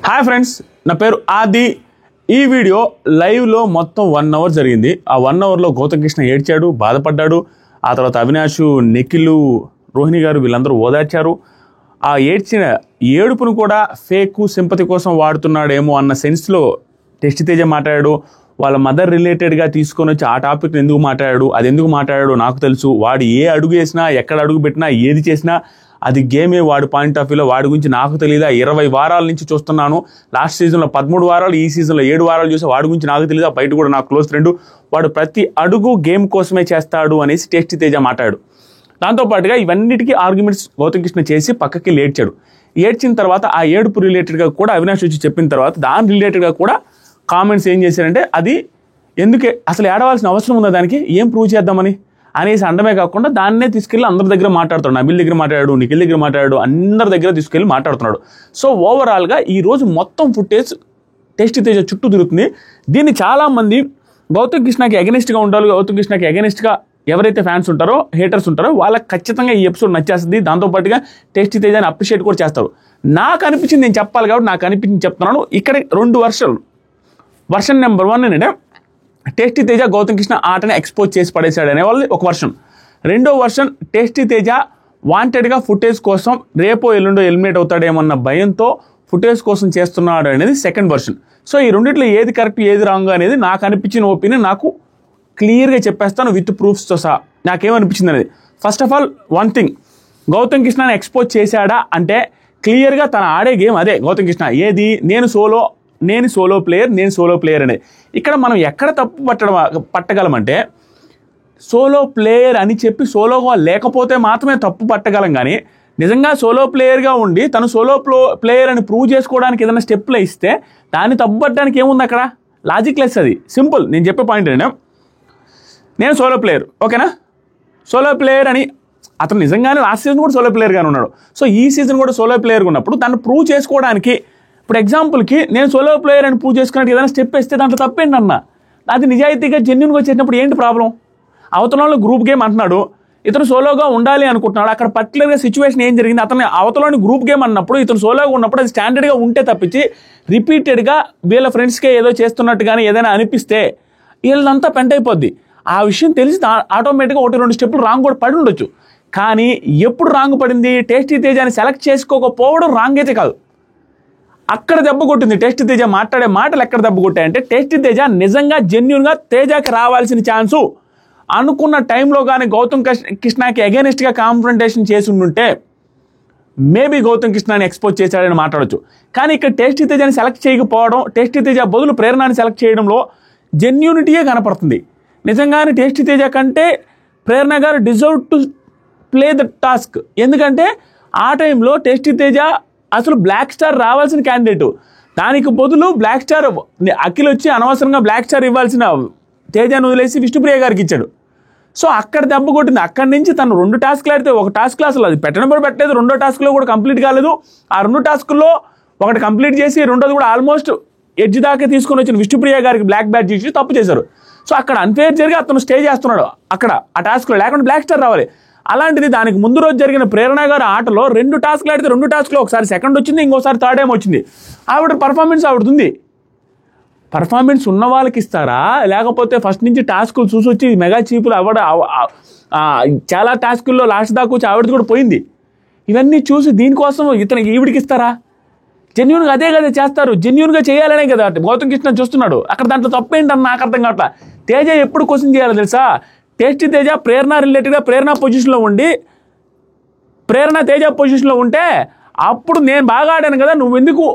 Hi friends, నా పేరు ఆది. ఈ వీడియో లైవ్లో మొత్తం 1 అవర్ జరిగింది. ఆ 1 అవర్లో గౌతమ్ కృష్ణ ఏడ్చాడు, బాధపడ్డాడు. ఆ తర్వాత అవినాష్, నిఖిల్, రోహిణి గారు వీళ్ళందరూ ఓదార్చారు. ఆ ఏడ్చిన ఏడుపును కూడా ఫేక్ సింపతి కోసం వాడుతున్నాడేమో అన్న సెన్స్లో టెస్ట్ తేజ మాట్లాడాడు. వాళ్ళ మదర్ రిలేటెడ్గా తీసుకొని వచ్చి ఆ టాపిక్ని ఎందుకు మాట్లాడాడు, అది ఎందుకు మాట్లాడాడు నాకు తెలుసు. వాడు ఏ అడుగు వేసినా, ఎక్కడ అడుగు పెట్టినా, ఏది చేసినా అది గేమే. వాడి పాయింట్ ఆఫ్ వ్యూలో వాడి గురించి నాకు తెలియదా. 20 వారాల నుంచి చూస్తున్నాను. లాస్ట్ సీజన్లో 13 వారాలు, ఈ సీజన్లో 7 వారాలు చూసి వాడి గురించి నాకు తెలియదా. బయట కూడా నాకు క్లోజ్ ఫ్రెండ్. వాడు ప్రతి అడుగు గేమ్ కోసమే చేస్తాడు అనేసి టెస్ట్ తేజ మాట్లాడు. దాంతోపాటుగా ఇవన్నిటికీ ఆర్గ్యుమెంట్స్ గౌతమ్ కృష్ణ చేసి పక్కకి ఏడ్చాడు. ఏడ్చిన తర్వాత ఆ ఏడుపు రిలేటెడ్గా కూడా అవినాష్ వచ్చి చెప్పిన తర్వాత దాని రిలేటెడ్గా కూడా కామెంట్స్ ఏం చేశారంటే, అది ఎందుకే అసలు ఏడవలసిన అవసరం ఉందా, దానికి ఏం ప్రూవ్ చేద్దామని అనేసి అండమే కాకుండా దాన్నే తీసుకెళ్ళి అందరి దగ్గర మాట్లాడుతున్నాడు. నబిల్ దగ్గర మాట్లాడాడు, నిఖిల్ దగ్గర మాట్లాడాడు, అందరి దగ్గర తీసుకెళ్ళి మాట్లాడుతున్నాడు. సో ఓవరాల్గా ఈరోజు మొత్తం ఫుటేజ్ టెస్ట్ తేజ చుట్టూ తిరుగుతుంది. దీన్ని చాలామంది గౌతమ్ కృష్ణకి అగెనిస్ట్గా ఉండాలి, గౌతమ్ కృష్ణకి అగెనిస్ట్గా ఎవరైతే ఫ్యాన్స్ ఉంటారో, హేటర్స్ ఉంటారో వాళ్ళకి ఖచ్చితంగా ఈ ఎపిసోడ్ నచ్చేస్తుంది. దాంతోపాటుగా టెస్ట్ తేజని అప్రిషియేట్ కూడా చేస్తారు. నాకు అనిపించింది నేను చెప్పాలి కాబట్టి నాకు అనిపించింది చెప్తున్నాను. ఇక్కడ 2 వర్షన్లు. వర్షన్ నెంబర్ 1 ఏంటంటే టెస్ట్ తేజ గౌతమ్ కృష్ణ ఆటని ఎక్స్పోజ్ చేసి పడేశాడు అనే వాళ్ళది ఒక వర్షన్. రెండో వర్షన్ టెస్ట్ తేజ వాంటెడ్గా ఫుటేజ్ కోసం రేపో ఎల్లుండో ఎలిమినేట్ అవుతాడేమన్న భయంతో ఫుటేజ్ కోసం చేస్తున్నాడు అనేది సెకండ్ వర్షన్. సో ఈ రెండిట్లో ఏది కరెక్ట్ ఏది రాంగ్ అనేది నాకు అనిపించిన ఒపీనియన్ నాకు క్లియర్గా చెప్పేస్తాను విత్ ప్రూఫ్స్తో సహా. నాకేమనిపించింది అనేది, first of all one thing, Gautam కృష్ణని ఎక్స్పోజ్ చేశాడా అంటే క్లియర్గా తన ఆడే గేమ్ అదే. గౌతమ్ కృష్ణ ఏది నేను సోలో ప్లేయర్ అనేది. ఇక్కడ మనం ఎక్కడ తప్పు పట్టగలమంటే, సోలో ప్లేయర్ అని చెప్పి సోలోగా లేకపోతే మాత్రమే తప్పు పట్టగలం. కానీ నిజంగా సోలో ప్లేయర్గా ఉండి తను సోలో ప్లేయర్ అని ప్రూవ్ చేసుకోవడానికి ఏదైనా స్టెప్లు ఇస్తే దాన్ని తప్పు పట్టడానికి ఏముంది అక్కడ? Logic less. అది సింపుల్. నేను చెప్పే పాయింట్ ఏంటంటే, నేను సోలో ప్లేయర్, ఓకేనా, సోలో ప్లేయర్ అని అతను నిజంగానే లాస్ట్ సీజన్ కూడా సోలో ప్లేయర్గానే ఉన్నాడు. సో ఈ సీజన్ కూడా సోలో ప్లేయర్గా ఉన్నప్పుడు దాన్ని ప్రూవ్ చేసుకోవడానికి, ఇప్పుడు ఎగ్జాంపుల్కి నేను సోలో ప్లేయర్ అని ప్రూవ్ చేసుకున్నట్టు ఏదైనా స్టెప్ వేస్తే దాంట్లో తప్పేంటన్నా? అది నిజాయితీగా జెన్యూన్గా వచ్చేటప్పుడు ఏంటి ప్రాబ్లం? అవతల వాళ్ళు గ్రూప్ గేమ్ అంటున్నాడు, ఇతను సోలోగా ఉండాలి అనుకుంటున్నాడు. అక్కడ పర్టికులర్గా సిచ్యువేషన్ ఏం జరిగింది, అతను అవతలని గ్రూప్ గేమ్ అన్నప్పుడు ఇతను సోలోగా ఉన్నప్పుడు అది స్టాండర్డ్గా ఉంటే తప్పించి రిపీటెడ్గా వీళ్ళ ఫ్రెండ్స్కే ఏదో చేస్తున్నట్టు కానీ ఏదైనా అనిపిస్తే వీళ్ళంతా పెంట్ అయిపోద్ది. ఆ విషయం తెలిసి ఆటోమేటిక్గా 1-2 స్టెప్పులు రాంగ్ కూడా పడి ఉండొచ్చు. కానీ ఎప్పుడు రాంగ్ పడింది? టెస్ట్ తేజాని సెలెక్ట్ చేసుకోకపోవడం రాంగ్ అయితే కాదు, అక్కడ దెబ్బ కొట్టింది. టెస్ట్ తేజ మాట్లాడే మాటలు ఎక్కడ దెబ్బ కొట్టాయంటే, టెస్ట్ తేజ నిజంగా జెన్యూన్గా తేజకి రావాల్సిన ఛాన్సు అనుకున్న టైంలో కానీ గౌతమ్ కృష్ణకి అగెనిస్ట్గా కాన్ఫ్రంటేషన్ చేసి ఉంటే మేబీ గౌతమ్ కృష్ణని ఎక్స్పోజ్ చేశాడని మాట్లాడచ్చు. కానీ ఇక్కడ టెస్ట్ తేజని సెలెక్ట్ చేయకపోవడం, టెస్ట్ తేజ బదులు ప్రేరణని సెలెక్ట్ చేయడంలో జెన్యూనిటీయే కనపడుతుంది. నిజంగానే టెస్ట్ తేజ కంటే ప్రేరణ గారు deserve to play the task. ఎందుకంటే ఆ టైంలో టెస్ట్ తేజ అసలు బ్లాక్ స్టార్ రావాల్సిన క్యాండిడేటు, దానికి బదులు బ్లాక్ స్టార్ అఖిల్ వచ్చి అనవసరంగా బ్లాక్ స్టార్ ఇవ్వాల్సిన తేజాను వదిలేసి విష్ణుప్రియ గారికి ఇచ్చాడు. సో అక్కడ దెబ్బ కొట్టింది. అక్కడి నుంచి తను 2 టాస్క్లు ఆడితే ఒక టాస్క్లో అసలు అది పెట్టడం పెట్టలేదు, 2వ టాస్క్లో కూడా కంప్లీట్ కాలేదు. ఆ 2 టాస్కుల్లో ఒకటి కంప్లీట్ చేసి 2వది కూడా ఆల్మోస్ట్ ఎడ్జ్ దాకా తీసుకొని వచ్చిన విష్ణుప్రియ గారికి బ్లాక్ బ్యాడ్జ్ ఇచ్చి తప్పు చేశారు. సో అక్కడ అన్ఫేర్ జరిగి అతను స్టే చేస్తున్నాడు అక్కడ ఆ టాస్క్లో, లేకుండా బ్లాక్ స్టార్ రావాలి. అలాంటిది దానికి ముందు రోజు జరిగిన ప్రేరణ గారి ఆటలో 2 టాస్క్లు ఆడితే 2 టాస్క్లో ఒకసారి సెకండ్ వచ్చింది, ఇంకోసారి థర్డ్ ఏమో వచ్చింది. ఆవిడ పర్ఫార్మెన్స్ ఆవిడది. పర్ఫార్మెన్స్ ఉన్న వాళ్ళకి ఇస్తారా, లేకపోతే ఫస్ట్ నుంచి టాస్కులు చూసి వచ్చి మెగా చీపులు చాలా టాస్కుల్లో లాస్ట్ దాకా వచ్చి ఆవిడది కూడా పోయింది. ఇవన్నీ చూసి దీనికోసం ఈవిడికి ఇస్తారా? జెన్యూన్గా అదే కదా చేస్తారు, జెన్యూన్గా చేయాలనే కదా గౌతమ్ కృష్ణ చూస్తున్నాడు. అక్కడ దాంట్లో తప్పేంటని నాకు అర్థం కావట్లా. తేజ ఎప్పుడు క్వశ్చన్ చేయాలో తెలుసా? టెస్ట్ తేజ ప్రేరణ రిలేటెడ్గా ప్రేరణ పొజిషన్లో ఉండి ప్రేరణ తేజ పొజిషన్లో ఉంటే అప్పుడు నేను బాగా ఆడాను కదా, నువ్వు ఎందుకు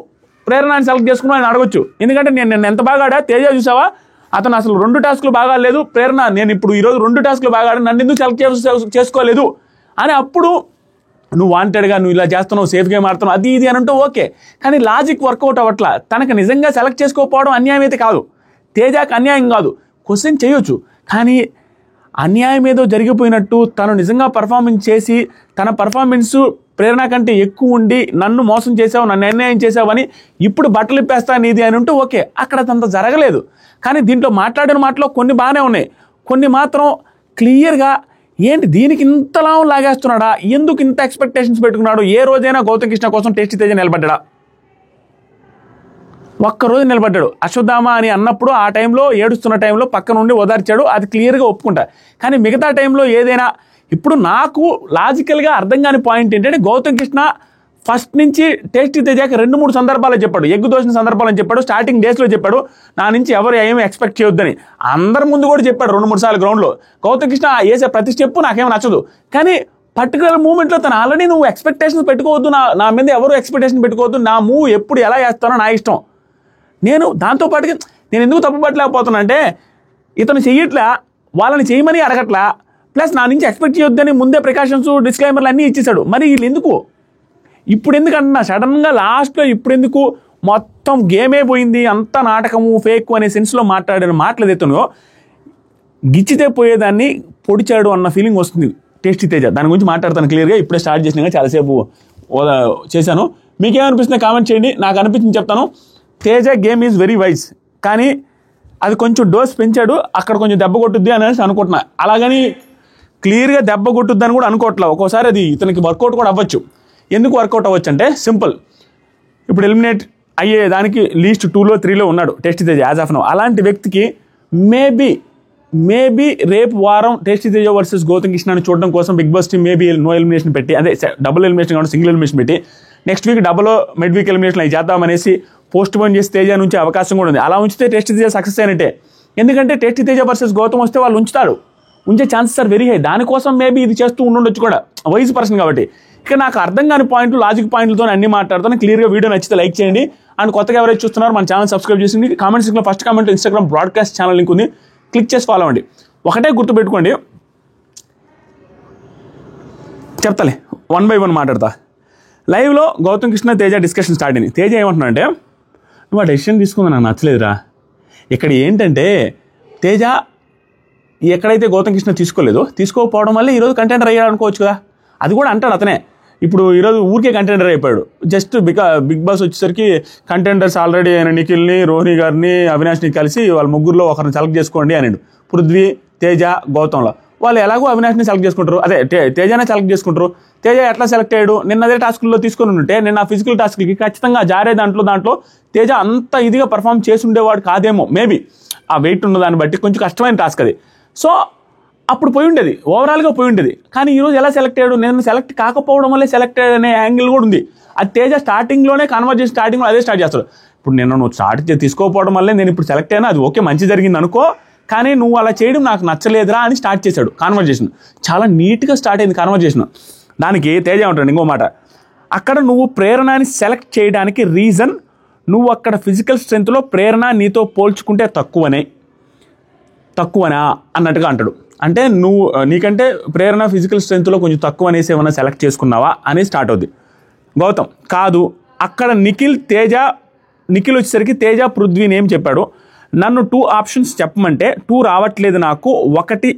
ప్రేరణని సెలెక్ట్ చేసుకున్నావు అని అడగొచ్చు. ఎందుకంటే నేను ఎంత బాగా ఆడా, తేజ చూసావా అతను అసలు 2 టాస్కులు బాగా ఆడలేదు, ప్రేరణ నేను ఇప్పుడు ఈరోజు 2 టాస్కులు బాగా ఆడాను, నన్ను ఎందుకు సెలెక్ట్ చేసుకోలేదు అని అప్పుడు నువ్వు వాంటెడ్గా నువ్వు ఇలా చేస్తున్నావు, సేఫ్ గేమ్ ఆడుతున్నావు, అది ఇది అని అంటే ఓకే. కానీ లాజిక్ వర్కౌట్ అవ్వట్లా. తనకు నిజంగా సెలెక్ట్ చేసుకోకపోవడం అన్యాయం అయితే కాదు, తేజకి అన్యాయం కాదు, క్వశ్చన్ చేయొచ్చు. కానీ అన్యాయం ఏదో జరిగిపోయినట్టు తను నిజంగా పర్ఫార్మెన్స్ చేసి తన పర్ఫార్మెన్స్ ప్రేరణ కంటే ఎక్కువ ఉండి నన్ను మోసం చేసావు, నన్ను అన్యాయం చేసావని ఇప్పుడు బట్టలు ఇప్పేస్తాను ఇది అని ఉంటే ఓకే, అక్కడ అంత జరగలేదు. కానీ దీంట్లో మాట్లాడిన మాటలో కొన్ని బాగానే ఉన్నాయి, కొన్ని మాత్రం క్లియర్గా ఏంటి దీనికి ఇంతలా లాగేస్తున్నాడా, ఎందుకు ఇంత ఎక్స్పెక్టేషన్స్ పెట్టుకున్నాడు, ఏ రోజైనా గౌతమ్ కృష్ణ కోసం టెస్ట్ తేజ నిలబడ్డా? ఒక్కరోజు నిలబడ్డాడు. అశ్వత్థామ అని అన్నప్పుడు ఆ టైంలో ఏడుస్తున్న టైంలో పక్క నుండి ఓదార్చాడు, అది క్లియర్గా ఒప్పుకుంటా. కానీ మిగతా టైంలో ఏదైనా ఇప్పుడు నాకు లాజికల్గా అర్థం కాని పాయింట్ ఏంటంటే గౌతమ్ కృష్ణ ఫస్ట్ నుంచి టేస్టీ తేజాకి 2-3 సందర్భాలు చెప్పాడు, ఎగ్గు దోసిన సందర్భాలని చెప్పాడు, స్టార్టింగ్ డేస్లో చెప్పాడు నా నుంచి ఎవరు ఏమీ ఎక్స్పెక్ట్ చేయొద్దని. అందరి ముందు కూడా చెప్పాడు 2-3 సార్లు గ్రౌండ్లో. గౌతమ్ కృష్ణ వేసే ప్రతి స్టెప్ నాకేమో నచ్చదు, కానీ పర్టికులర్ మూమెంట్లో తను ఆల్రెడీ నువ్వు ఎక్స్పెక్టేషన్స్ పెట్టుకోవద్దు, నా మీద ఎవరు ఎక్స్పెక్టేషన్ పెట్టుకోవద్దు, నా మూవ్ ఎప్పుడు ఎలా చేస్తానో నా ఇష్టం. నేను దాంతోపాటుగా నేను ఎందుకు తప్పుపట్టలేకపోతున్నా అంటే ఇతను చెయ్యట్లా, వాళ్ళని చేయమని అడగట్లా, ప్లస్ నా నుంచి ఎక్స్పెక్ట్ చేయొద్దని ముందే ప్రికాషన్స్ డిస్క్లైమర్లు అన్నీ ఇచ్చేసాడు. మరి వీళ్ళు ఎందుకు ఇప్పుడు ఎందుకు అంటున్నా సడన్గా లాస్ట్లో ఇప్పుడు ఎందుకు మొత్తం గేమే పోయింది, అంత నాటకము ఫేక్ అనే సెన్స్లో మాట్లాడిన మాటలు ఎత్తునో గిచ్చితే పోయేదాన్ని పొడిచాడు అన్న ఫీలింగ్ వస్తుంది టేస్టీ తేజ. దాని గురించి మాట్లాడతాను క్లియర్గా, ఇప్పుడే స్టార్ట్ చేసినా చాలాసేపు చేశాను. మీకేమనిపిస్తుంది కామెంట్ చేయండి. నాకు అనిపించింది చెప్తాను. Teja game is very wise, కానీ అది కొంచెం డోస్ పెంచాడు, అక్కడ కొంచెం దెబ్బ కొట్టుద్ది అనేసి అనుకుంటున్నా. అలాగని క్లియర్గా దెబ్బ కొట్టుద్దని కూడా అనుకోవట్లే. ఒక్కోసారి అది ఇతనికి వర్కౌట్ కూడా అవ్వచ్చు. ఎందుకు వర్కౌట్ అవ్వచ్చు అంటే సింపుల్, ఇప్పుడు ఎలిమినేట్ అయ్యే దానికి లీస్ట్ 2లో 3లో ఉన్నాడు tasty Teja as of now. అలాంటి వ్యక్తికి మేబీ రేపు వారం టేస్టీ తేజ వర్సెస్ గౌతమ్ కృష్ణని చూడడం కోసం Bigg Boss team maybe no elimination పెట్టి, అదే డబుల్ ఎలిమినేషన్ కాకుండా సింగిల్ ఎలిమినేషన్ పెట్టి next week mid week elimination అవి చేద్దామనేసి పోస్ట్ పోన్ చేసి తేజ నుంచి అవకాశం కూడా ఉంది. అలా ఉంచితే టేస్టీ తేజ సక్సెస్ అయినట్టే. ఎందుకంటే టేస్టీ తేజ వర్సెస్ గౌతమ్ వస్తే వాళ్ళు ఉంచే ఛాన్సెస్ ఆర్ వెరీ హై. దానికోసం మేబీ ఇది చేస్తూ ఉండొచ్చు కూడా, వైజ్ పర్సన్ కాబట్టి. ఇక నాకు అర్థం కాని పాయింట్లు లాజిక్ పాయింట్లతో అన్ని మాట్లాడుతాను. క్లియర్గా వీడియో నచ్చితే లైక్ చేయండి. అండ్ కొత్తగా ఎవరైతే చూస్తున్నారో మన ఛానల్ సబ్స్క్రైబ్ చేసింది. కామెంట్ సెక్షన్లో first comment Instagram broadcast channel link ఉంది, క్లిక్ చేసి ఫాలో అవ్వండి. ఒకటే గుర్తుపెట్టుకోండి, చెప్తాలే 1 by 1 మాట్లాడతా. లైవ్లో గౌతమ్ కృష్ణ తేజ డిస్కషన్ స్టార్ట్ అయింది. తేజ ఏమంటున్నా అంటే నువ్వు ఆ డెసిషన్ తీసుకుంది నాకు నచ్చలేదురా. ఇక్కడ ఏంటంటే తేజ ఎక్కడైతే గౌతమ్ కృష్ణ తీసుకోకపోవడం వల్ల ఈరోజు కంటెండర్ అయ్యాడు అనుకోవచ్చు కదా. అది కూడా అంటాడు అతనే. ఇప్పుడు ఈరోజు ఊరికే కంటెండర్ అయిపోయాడు. జస్ట్ బిగ్ బాస్ వచ్చేసరికి కంటెండర్స్ ఆల్రెడీ ఆయన నిఖిల్ని, రోహిణి గారిని, అవినాష్ని కలిసి వాళ్ళ ముగ్గురులో ఒకరిని సెలెక్ట్ చేసుకోండి అన్నాడు. పృథ్వీ, తేజ, గౌతంలో వాళ్ళు ఎలాగో అవినాష్ని సెలెక్ట్ చేసుకుంటారు, అదే తేజనే సెలెక్ట్ చేసుకుంటారు. తేజ ఎట్లా సెలెక్ట్ అయ్యాడు? నిన్న అదే టాస్క్లో తీసుకొని ఉంటే నిన్న ఆ ఫిజికల్ టాస్క్కి ఖచ్చితంగా జారే దాంట్లో తేజ అంత ఇదిగా పర్ఫామ్ చేసి ఉండేవాడు కాదేమో. మేబీ ఆ వెయిట్ ఉన్న దాన్ని బట్టి కొంచెం కష్టమైన టాస్క్ అది. సో అప్పుడు పోయి ఉండేది, ఓవరాల్గా పోయి ఉండేది. కానీ ఈరోజు ఎలా సెలెక్ట్ అయ్యాడు? నేను సెలెక్ట్ కాకపోవడం వల్లే సెలెక్ట్ అయ్యాడు అనే యాంగిల్ కూడా ఉంది. అది తేజ స్టార్టింగ్లోనే కన్వర్జేషన్ స్టార్టింగ్లో అదే స్టార్ట్ చేస్తాడు. ఇప్పుడు నువ్వు స్టార్ట్ తీసుకోకపోవడం వల్లే నేను ఇప్పుడు సెలెక్ట్ అయినా, అది ఓకే మంచి జరిగింది అనుకో, కానీ నువ్వు అలా చేయడం నాకు నచ్చలేదురా అని స్టార్ట్ చేశాడు కాన్వర్జేషన్. చాలా నీట్గా స్టార్ట్ అయింది కాన్వర్జేషన్. దానికి తేజ ఉంటాడు ఇంకో మాట, అక్కడ నువ్వు ప్రేరణని సెలెక్ట్ చేయడానికి రీజన్ నువ్వు అక్కడ ఫిజికల్ స్ట్రెంత్లో ప్రేరణ నీతో పోల్చుకుంటే తక్కువనా అన్నట్టుగా అంటాడు. అంటే నువ్వు నీకంటే ప్రేరణ ఫిజికల్ స్ట్రెంత్లో కొంచెం తక్కువ అనేసి ఏమైనా సెలెక్ట్ చేసుకున్నావా అని స్టార్ట్ అవుద్ది. గౌతమ్ కాదు, అక్కడ నిఖిల్ వచ్చేసరికి తేజ పృథ్వీని ఏం చెప్పాడు, నన్ను 2 ఆప్షన్స్ చెప్పమంటే 2 రావట్లేదు నాకు, ఒకటి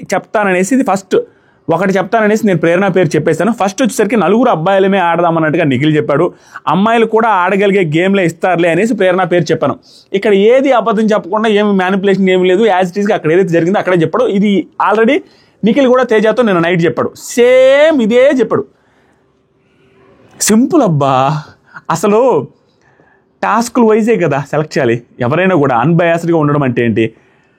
చెప్తాననేసి నేను ప్రేరణ పేరు చెప్పేశాను. ఫస్ట్ వచ్చేసరికి 4 అబ్బాయిలమే ఆడదామన్నట్టుగా నిఖిల్ చెప్పాడు. అమ్మాయిలు కూడా ఆడగలిగే గేమ్లే ఇస్తారులే అనేసి ప్రేరణ పేరు చెప్పాను. ఇక్కడ ఏది అబద్ధం చెప్పకుండా ఏమి మ్యానిపులేషన్ ఏమి లేదు, యాజ్ ఇట్ ఈస్గా అక్కడ ఏదైతే జరిగిందో అక్కడే చెప్పాడు. ఇది ఆల్రెడీ నిఖిల్ కూడా తేజతో నేను నైట్ చెప్పాడు, సేమ్ ఇదే చెప్పాడు. సింపుల్ అబ్బా. అసలు టాస్కులు వైజే కదా సెలెక్ట్ చేయాలి. ఎవరైనా కూడా అన్బయాస్డ్గా ఉండడం అంటే ఏంటి?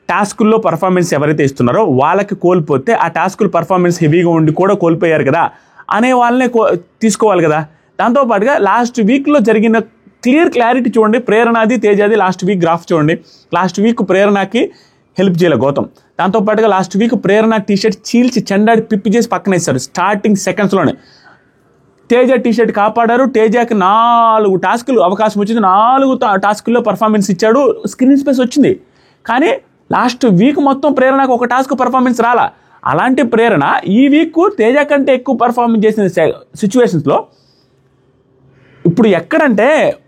టాస్కుల్లో పర్ఫార్మెన్స్ ఎవరైతే ఇస్తున్నారో వాళ్ళకి కోల్పోతే ఆ టాస్కులు పర్ఫార్మెన్స్ హెవీగా ఉండి కూడా కోల్పోయారు కదా అనే వాళ్ళనే తీసుకోవాలి కదా. దాంతోపాటుగా లాస్ట్ వీక్లో జరిగిన క్లారిటీ చూడండి. ప్రేరణది తేజది లాస్ట్ వీక్ గ్రాఫ్ చూడండి. లాస్ట్ వీక్ ప్రేరణకి హెల్ప్ చేయలే గౌతమ్. దాంతోపాటుగా లాస్ట్ వీక్ ప్రేరణ టీషర్ట్ చీల్చి చెండాడి పిప్పి చేసి పక్కన ఇస్తారు స్టార్టింగ్ సెకండ్స్లోనే. తేజ టీషర్ట్ కాపాడారు. తేజకి 4 టాస్కులు అవకాశం వచ్చింది, 4 టాస్కుల్లో పర్ఫార్మెన్స్ ఇచ్చాడు, స్క్రీన్ స్పేస్ వచ్చింది. కానీ లాస్ట్ వీక్ మొత్తం ప్రేరణకు ఒక టాస్క్ పర్ఫార్మెన్స్ రాలా. అలాంటి ప్రేరణ ఈ వీక్ తేజ కంటే ఎక్కువ పర్ఫార్మెన్స్ చేసిన సిచ్యువేషన్స్లో ఇప్పుడు ఎక్కడంటే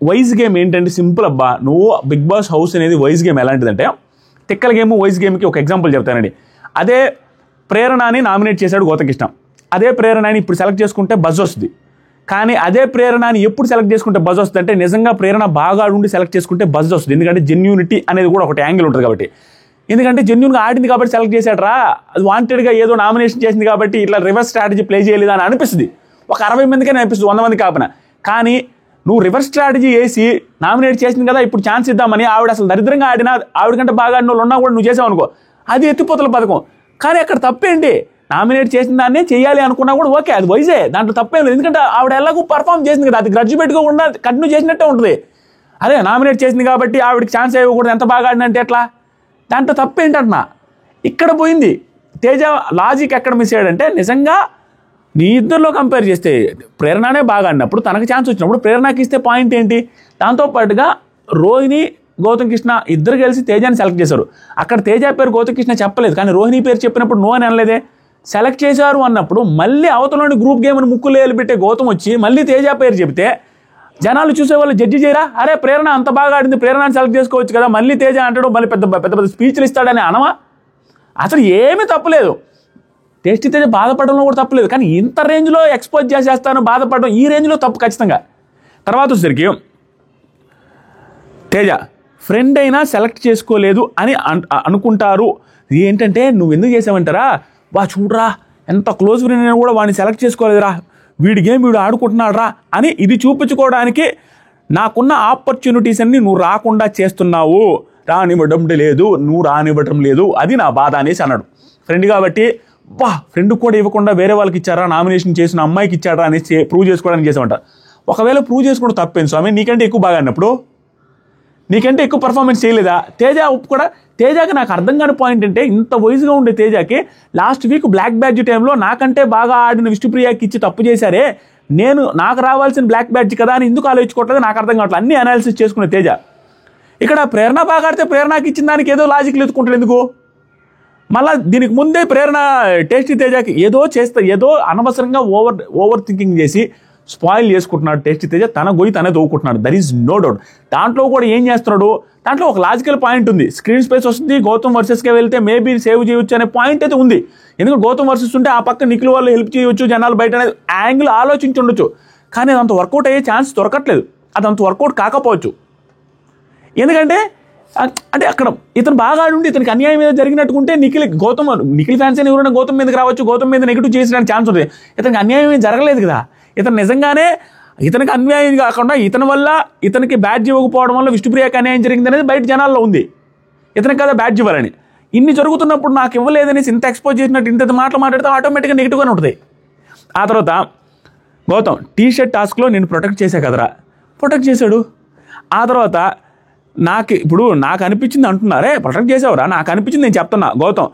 వైజ్ గేమ్ ఏంటంటే సింపుల్ అబ్బా. నువ్వు బిగ్ బాస్ హౌస్ అనేది వైజ్ గేమ్ ఎలాంటిదంటే తిక్కల గేమ్. వైజ్ గేమ్కి ఒక ఎగ్జాంపుల్ చెప్తానండి. అదే ప్రేరణని నామినేట్ చేశాడు గౌతమ్ కృష్ణ. అదే ప్రేరణని ఇప్పుడు సెలెక్ట్ చేసుకుంటే బజ్ వస్తుంది. కానీ అదే ప్రేరణని ఎప్పుడు సెలెక్ట్ చేసుకుంటే బజ్ వస్తుంది అంటే నిజంగా ప్రేరణ బాగా ఉండి సెలెక్ట్ చేసుకుంటే బజ్ వస్తుంది. ఎందుకంటే జెన్యూనిటీ అనేది కూడా ఒకటి యాంగిల్ ఉంటుంది కాబట్టి. ఎందుకంటే జెన్యూన్గా ఆడింది కాబట్టి సెలెక్ట్ చేశాడు అది వాంటెడ్గా ఏదో నామినేషన్ చేసింది కాబట్టి ఇట్లా రివర్స్ స్ట్రాటజీ ప్లే చేయలేదా అని అనిపిస్తుంది. ఒక 60 మందికైనా అనిపిస్తుంది, 100 మంది కాకపోయినా. కానీ నువ్వు రివర్స్ స్ట్రాటజీ వేసి నామినేట్ చేసింది కదా ఇప్పుడు ఛాన్స్ ఇద్దామని ఆవిడ అసలు దరిద్రంగా ఆడినా ఆవిడకంటే బాగా ఆడిన వాళ్ళు ఉన్నా కూడా నువ్వు చేసావు అనుకో, అది ఎత్తిపోతల పథకం. కానీ అక్కడ తప్పేంటి, నామినేట్ చేసిన దాన్నే చేయాలి అనుకున్నా కూడా ఓకే, అది వైజే, దాంట్లో తప్పేం లేదు. ఎందుకంటే ఆవిడ ఎలాగో పర్ఫామ్ చేసింది కదా, అది గ్రడ్జ్ పెట్టుకోకుండా కంటిన్యూ చేసినట్టే ఉంటుంది. అదే నామినేట్ చేసింది కాబట్టి ఆవిడకి ఛాన్స్ ఇవ్వకూడదు, ఎంత బాగా ఆడినంటే ఎట్లా, దాంట్లో తప్పేంటంటున్నా. ఇక్కడ పోయింది తేజ లాజిక్ ఎక్కడ మిస్ అయ్యాడంటే, నిజంగా నీ ఇద్దరిలో కంపేర్ చేస్తే ప్రేరణనే బాగా ఆడినప్పుడు తనకు ఛాన్స్ వచ్చినప్పుడు ప్రేరణకి ఇస్తే పాయింట్ ఏంటి. దాంతోపాటుగా రోహిణి గౌతమ్ కృష్ణ ఇద్దరు కలిసి తేజాని సెలెక్ట్ చేశారు. అక్కడ తేజ పేరు గౌతమ్ కృష్ణ చెప్పలేదు, కానీ రోహిణి పేరు చెప్పినప్పుడు నో అని అనలేదే. సెలెక్ట్ చేశారు అన్నప్పుడు మళ్ళీ అవతలని గ్రూప్ గేమ్ అని ముక్కులు వేలు గౌతమ్ వచ్చి మళ్ళీ తేజ పేరు చెబితే జనాలు చూసే వాళ్ళు జడ్జి చేయరా, అరే ప్రేరణ అంత బాగా ఆడింది, ప్రేరణని సెలెక్ట్ చేసుకోవచ్చు కదా, మళ్ళీ తేజ అంటాడు, మళ్ళీ పెద్ద పెద్ద పెద్ద స్పీచ్లు ఇస్తాడని అనవా. అసలు ఏమీ తప్పులేదు, టేస్టీ తేజ బాధపడడంలో కూడా తప్పులేదు. కానీ ఇంత రేంజ్లో ఎక్స్పోజ్ చేసేస్తాను బాధపడడం, ఈ రేంజ్లో తప్పు ఖచ్చితంగా. తర్వాత వచ్చేసరికి తేజ ఫ్రెండ్ అయినా సెలెక్ట్ చేసుకోలేదు అని అనుకుంటారు. ఏంటంటే నువ్వు ఎందుకు చేసావంటారా, చూడరా ఎంత క్లోజ్ ఫ్రెండ్ అయినా కూడా వాడిని సెలెక్ట్ చేసుకోలేదురా, వీడి గేమ్ వీడు ఆడుకుంటున్నాడు రా అని ఇది చూపించుకోవడానికి నాకున్న ఆపర్చునిటీస్ అన్ని నువ్వు రాకుండా చేస్తున్నావు, రానివ్వడం లేదు, నువ్వు రానివ్వడం లేదు, అది నా బాధ అనేసి అన్నాడు. ఫ్రెండ్ కాబట్టి ఫ్రెండ్ కూడా ఇవ్వకుండా వేరే వాళ్ళకి ఇచ్చారా, నామినేషన్ చేసిన అమ్మాయికి ఇచ్చారా అనేసి ప్రూవ్ చేసుకోవడానికి చేసామంట. ఒకవేళ ప్రూవ్ చేసుకోవడం తప్పేంది స్వామి, నీకంటే ఎక్కువ బాగా అన్నప్పుడు నీకంటే ఎక్కువ పర్ఫార్మెన్స్ చేయలేదా. తేజ కూడా తేజకి నాకు అర్థం కాని పాయింట్ అంటే, ఇంత వయసుగా ఉండే తేజకి లాస్ట్ వీక్ బ్లాక్ బ్యాడ్జ్ టైంలో నాకంటే బాగా ఆడిన విష్ణుప్రియకి ఇచ్చి తప్పు చేశారే, నాకు రావాల్సిన బ్లాక్ బ్యాడ్జ్ కదా అని ఎందుకు ఆలోచించుకోవట్లేదు నాకు అర్థం కావట్లేదు. అన్ని అనాలిసిస్ చేసుకునే తేజ ఇక్కడ ప్రేరణ బాగా ఆడితే ప్రేరణకి ఇచ్చిన దానికి ఏదో లాజిక్లు ఎత్తుకుంటాడు ఎందుకు. మళ్ళీ దీనికి ముందే ప్రేరణ టేస్టీ తేజకి ఏదో అనవసరంగా ఓవర్ థింకింగ్ చేసి స్పాయిల్ చేసుకుంటున్నాడు టేస్టీ తేజ, తన గొయ్యి తనే దోవుకుంటున్నాడు, దట్ ఈస్ నో డౌట్. దాంట్లో కూడా ఏం చేస్తున్నాడు, దాంట్లో ఒక లాజికల్ పాయింట్ ఉంది, స్క్రీన్ స్పేస్ వస్తుంది, గౌతమ్ వర్సెస్కే వెళ్తే మేబీ సేవ్ చేయొచ్చు అనే పాయింట్ అయితే ఉంది. ఎందుకంటే గౌతమ్ వర్సెస్ ఉంటే ఆ పక్క నిఖిల్ వాళ్ళు హెల్ప్ చేయొచ్చు, జనాలు బయట అనేది యాంగిల్ ఆలోచించి ఉండొచ్చు. కానీ అదంత వర్కౌట్ అయ్యే ఛాన్స్ దొరకట్లేదు, అదంత వర్కౌట్ కాకపోవచ్చు. ఎందుకంటే అంటే అక్కడ ఇతను బాగా ఆడుండి ఇతనికి అన్యాయం మీద జరిగినట్టుకుంటే నిఖిల్ ఫ్యాన్స్ అని ఎవరైనా గౌతమ్ మీదకి రావచ్చు, గౌతమ్ మీద నెగిటివ్ చేసడానికి ఛాన్స్ ఉంటుంది. ఇతనికి అన్యాయం ఏం జరగలేదు కదా, ఇతను నిజంగానే ఇతనికి అన్యాయం కాకుండా ఇతని వల్ల ఇతనికి బ్యాడ్జ్ ఇవ్వకపోవడం వల్ల విష్ణుప్రియకి అన్యాయం జరిగింది అనేది బయట జనాల్లో ఉంది, ఇతనికి కదా బ్యాడ్జ్ ఇవ్వాలని. ఇన్ని జరుగుతున్నప్పుడు నాకు ఇవ్వలేదనేసి ఇంత ఎక్స్పోజ్ చేసినట్టు ఇంత మాటలు మాట్లాడితే ఆటోమేటిక్గా నెగిటివ్గానే ఉంటుంది. ఆ తర్వాత గౌతమ్ టీ-షర్ట్ టాస్క్లో నేను ప్రొటెక్ట్ చేశా కదరా, ప్రొటెక్ట్ చేశాడు. ఆ తర్వాత నాకు అనిపించింది అంటున్నారే, ప్రొటెక్ట్ చేసావురా, నాకు అనిపించింది నేను చెప్తున్నా. గౌతమ్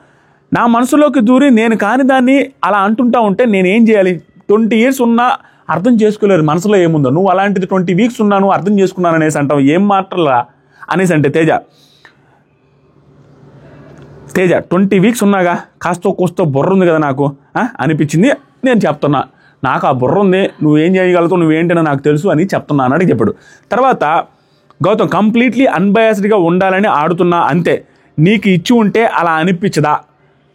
నా మనసులోకి దూరి నేను కాని దాన్ని అలా అంటుంటా ఉంటే నేనేం చేయాలి, 20 years ఉన్నా అర్థం చేసుకోలేరు మనసులో ఏముందో, నువ్వు అలాంటిది 20 weeks ఉన్నాను అర్థం చేసుకున్నాను అనేసి అంటావు, ఏం మాటలా అనేసి అంటే తేజ 20 weeks ఉన్నాగా కాస్తో కూస్తో బుర్ర ఉంది కదా నాకు అనిపించింది, నేను చెప్తున్నా, నాకు ఆ బుర్ర ఉంది, నువ్వేం చేయగలుగుతావు నువ్వేంటనో నాకు తెలుసు అని చెప్తున్నా అన్నట్టు చెప్పాడు. తర్వాత గౌతమ్ కంప్లీట్లీ అన్బయాస్డ్గా ఉండాలని ఆడుతున్నా అంతే, నీకు ఇచ్చి ఉంటే అలా అనిపించదా,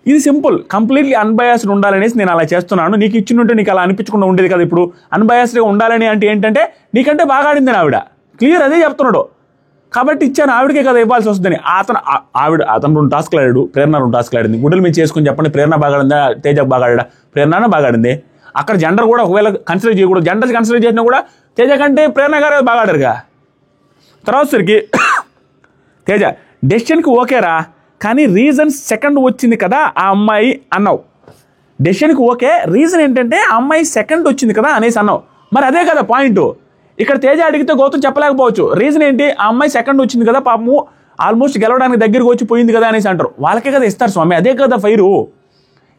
ఇది సింపుల్, కంప్లీట్లీ అన్బయాస్డ్ ఉండాలనేసి నేను అలా చేస్తున్నాను, నీకు ఇచ్చి ఉంటే నీకు అలా అనిపించకుండా ఉండేది కదా. ఇప్పుడు అన్బయాస్డ్గా ఉండాలని అంటే ఏంటంటే నీకంటే బాగా ఆడింది ఆవిడ, క్లియర్ అదే చెప్తున్నాడు కాబట్టి ఇచ్చాను, ఆవిడకే కదా ఇవ్వాల్సి వస్తుందని. అతను 2 టాస్క్లు ఆడాడు, ప్రేరణ 2 టాస్క్లు ఆడింది. గుడ్డలు మీరు చేసుకుని చెప్పండి, ప్రేరణ బాగా ఆడిందా తేజ బాగా ఆడా, ప్రేరణ బాగా ఆడింది. అక్కడ జెండర్ కూడా ఒకవేళ కన్సిడర్ చేయకూడదు, జెండర్ కన్సిడర్ చేసినా కూడా తేజ కంటే ప్రేరణ గారు బాగా ఆడారుగా. తర్వాత సరికి తేజ డెసిషన్కి ఓకేరా, కానీ రీజన్ సెకండ్ వచ్చింది కదా ఆ అమ్మాయి అన్నావు, డెసిషన్కి ఓకే, రీజన్ ఏంటంటే ఆ అమ్మాయి సెకండ్ వచ్చింది కదా అనేసి అన్నావు. మరి అదే కదా పాయింట్, ఇక్కడ తేజ అడిగితే గౌతమ్ చెప్పలేకపోవచ్చు, రీజన్ ఏంటి, ఆ అమ్మాయి సెకండ్ వచ్చింది కదా పాపము ఆల్మోస్ట్ గెలవడానికి దగ్గరికి వచ్చి పోయింది కదా అనేసి అంటారు. వాళ్ళకే కదా ఇస్తారు స్వామి, అదే కదా ఫైరు.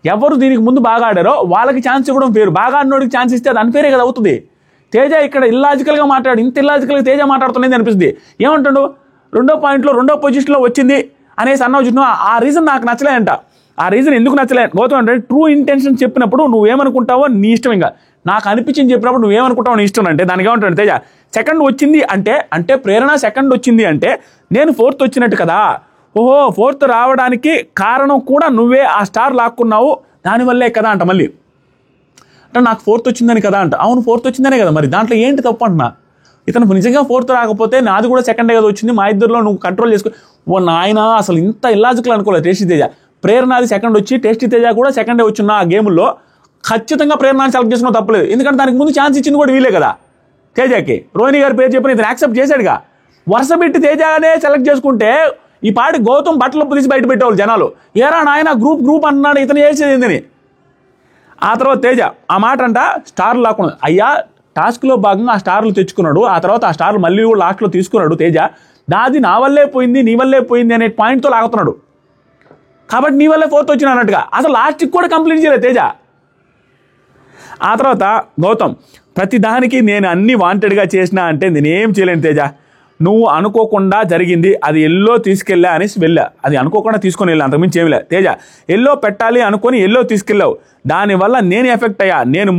ఎవరు దీనికి ముందు బాగా ఆడారో వాళ్ళకి ఛాన్స్ ఇవ్వడం పేరు, బాగా ఆడినోడికి ఛాన్స్ ఇస్తే అది అన్ఫేరే కదా అవుతుంది. తేజ ఇక్కడ ఇల్లాజికల్గా మాట్లాడు, ఇంత ఇల్లాజికల్గా తేజ మాట్లాడుతున్నది అనిపిస్తుంది. ఏమంటాడు, 2వ పాయింట్లో 2వ పొజిషన్లో వచ్చింది అనేసి అన్నావు చూసినా, ఆ రీజన్ నాకు నచ్చలేదంట. ఆ రీజన్ ఎందుకు నచ్చలేదు గౌతమ్ అంటే, ట్రూ ఇంటెన్షన్ చెప్పినప్పుడు నువ్వేమనుకుంటావో నీ ఇష్టం, ఇంకా నాకు అనిపించింది చెప్పినప్పుడు నువ్వేమనుకుంటావో నీ ఇష్టం అంటే. దానికి ఏమంటాడు తేజ, సెకండ్ వచ్చింది అంటే ప్రేరణ సెకండ్ వచ్చింది అంటే నేను 4th వచ్చినట్టు కదా, ఓహో 4th రావడానికి కారణం కూడా నువ్వే, ఆ స్టార్ లాక్కున్నావు దానివల్లే కదా అంట. మళ్ళీ అంటే నాకు 4th వచ్చిందని కదా అంట, అవును 4th వచ్చిందనే కదా, మరి దాంట్లో ఏంటి తప్పు అంటున్నా. ఇతను నిజంగా 4th రాకపోతే నాది కూడా సెకండే కదా వచ్చింది, మా ఇద్దరిలో నువ్వు కంట్రోల్ చేసుకో. ఓ నాయన, అసలు ఇంత ఇల్లాజికల్ అనుకోలేదు టేస్టీ తేజ. ప్రేరణది సెకండ్ వచ్చి టేస్టీ తేజ కూడా సెకండే వచ్చిన ఆ గేముల్లో ఖచ్చితంగా ప్రేరణని సెలెక్ట్ చేసుకున్నా తప్పలేదు, ఎందుకంటే దానికి ముందు ఛాన్స్ ఇచ్చింది కూడా వీలే కదా. తేజకి. రోహిణి గారి పేరు చెప్పిన ఇతను యాక్సెప్ట్ చేశాడుగా. వరుస పెట్టి తేజనే సెలెక్ట్ చేసుకుంటే ఈ పాటి గౌతమ్ బట్టలు తీసి బయట పెట్టేవాళ్ళు జనాలు. ఏరా నాయన గ్రూప్ అంటున్నాడు, ఇతను చేసేది ఏందని. ఆ తర్వాత తేజ ఆ మాట అంట స్టార్లు లాక్కున్నాడు. అయ్యా టాస్క్లో భాగంగా ఆ స్టార్లు తెచ్చుకున్నాడు, ఆ తర్వాత ఆ స్టార్లు మళ్ళీ కూడా లాస్ట్లో తీసుకున్నాడు తేజ. దాది నా వల్లే పోయింది, నీ వల్లే పోయింది అనే పాయింట్తో లాగుతున్నాడు. కాబట్టి నీ వల్లే 4th వచ్చిన అన్నట్టుగా అసలు లాస్ట్కి కూడా కంప్లీట్ చేయలేదు తేజ. ఆ తర్వాత గౌతమ్ ప్రతి దానికి నేను అన్ని వాంటెడ్గా చేసినా అంటే నేనేం చేయలేను తేజ, నువ్వు అనుకోకుండా జరిగింది, అది ఎల్లో తీసుకెళ్ళా అనేసి వెళ్ళా, అది అనుకోకుండా తీసుకొని వెళ్ళా, అంతకుమించి ఏమిలే. తేజ ఎల్లో పెట్టాలి అనుకొని ఎల్లో తీసుకెళ్ళావు, దానివల్ల నేను ఎఫెక్ట్ అయ్యా. నేను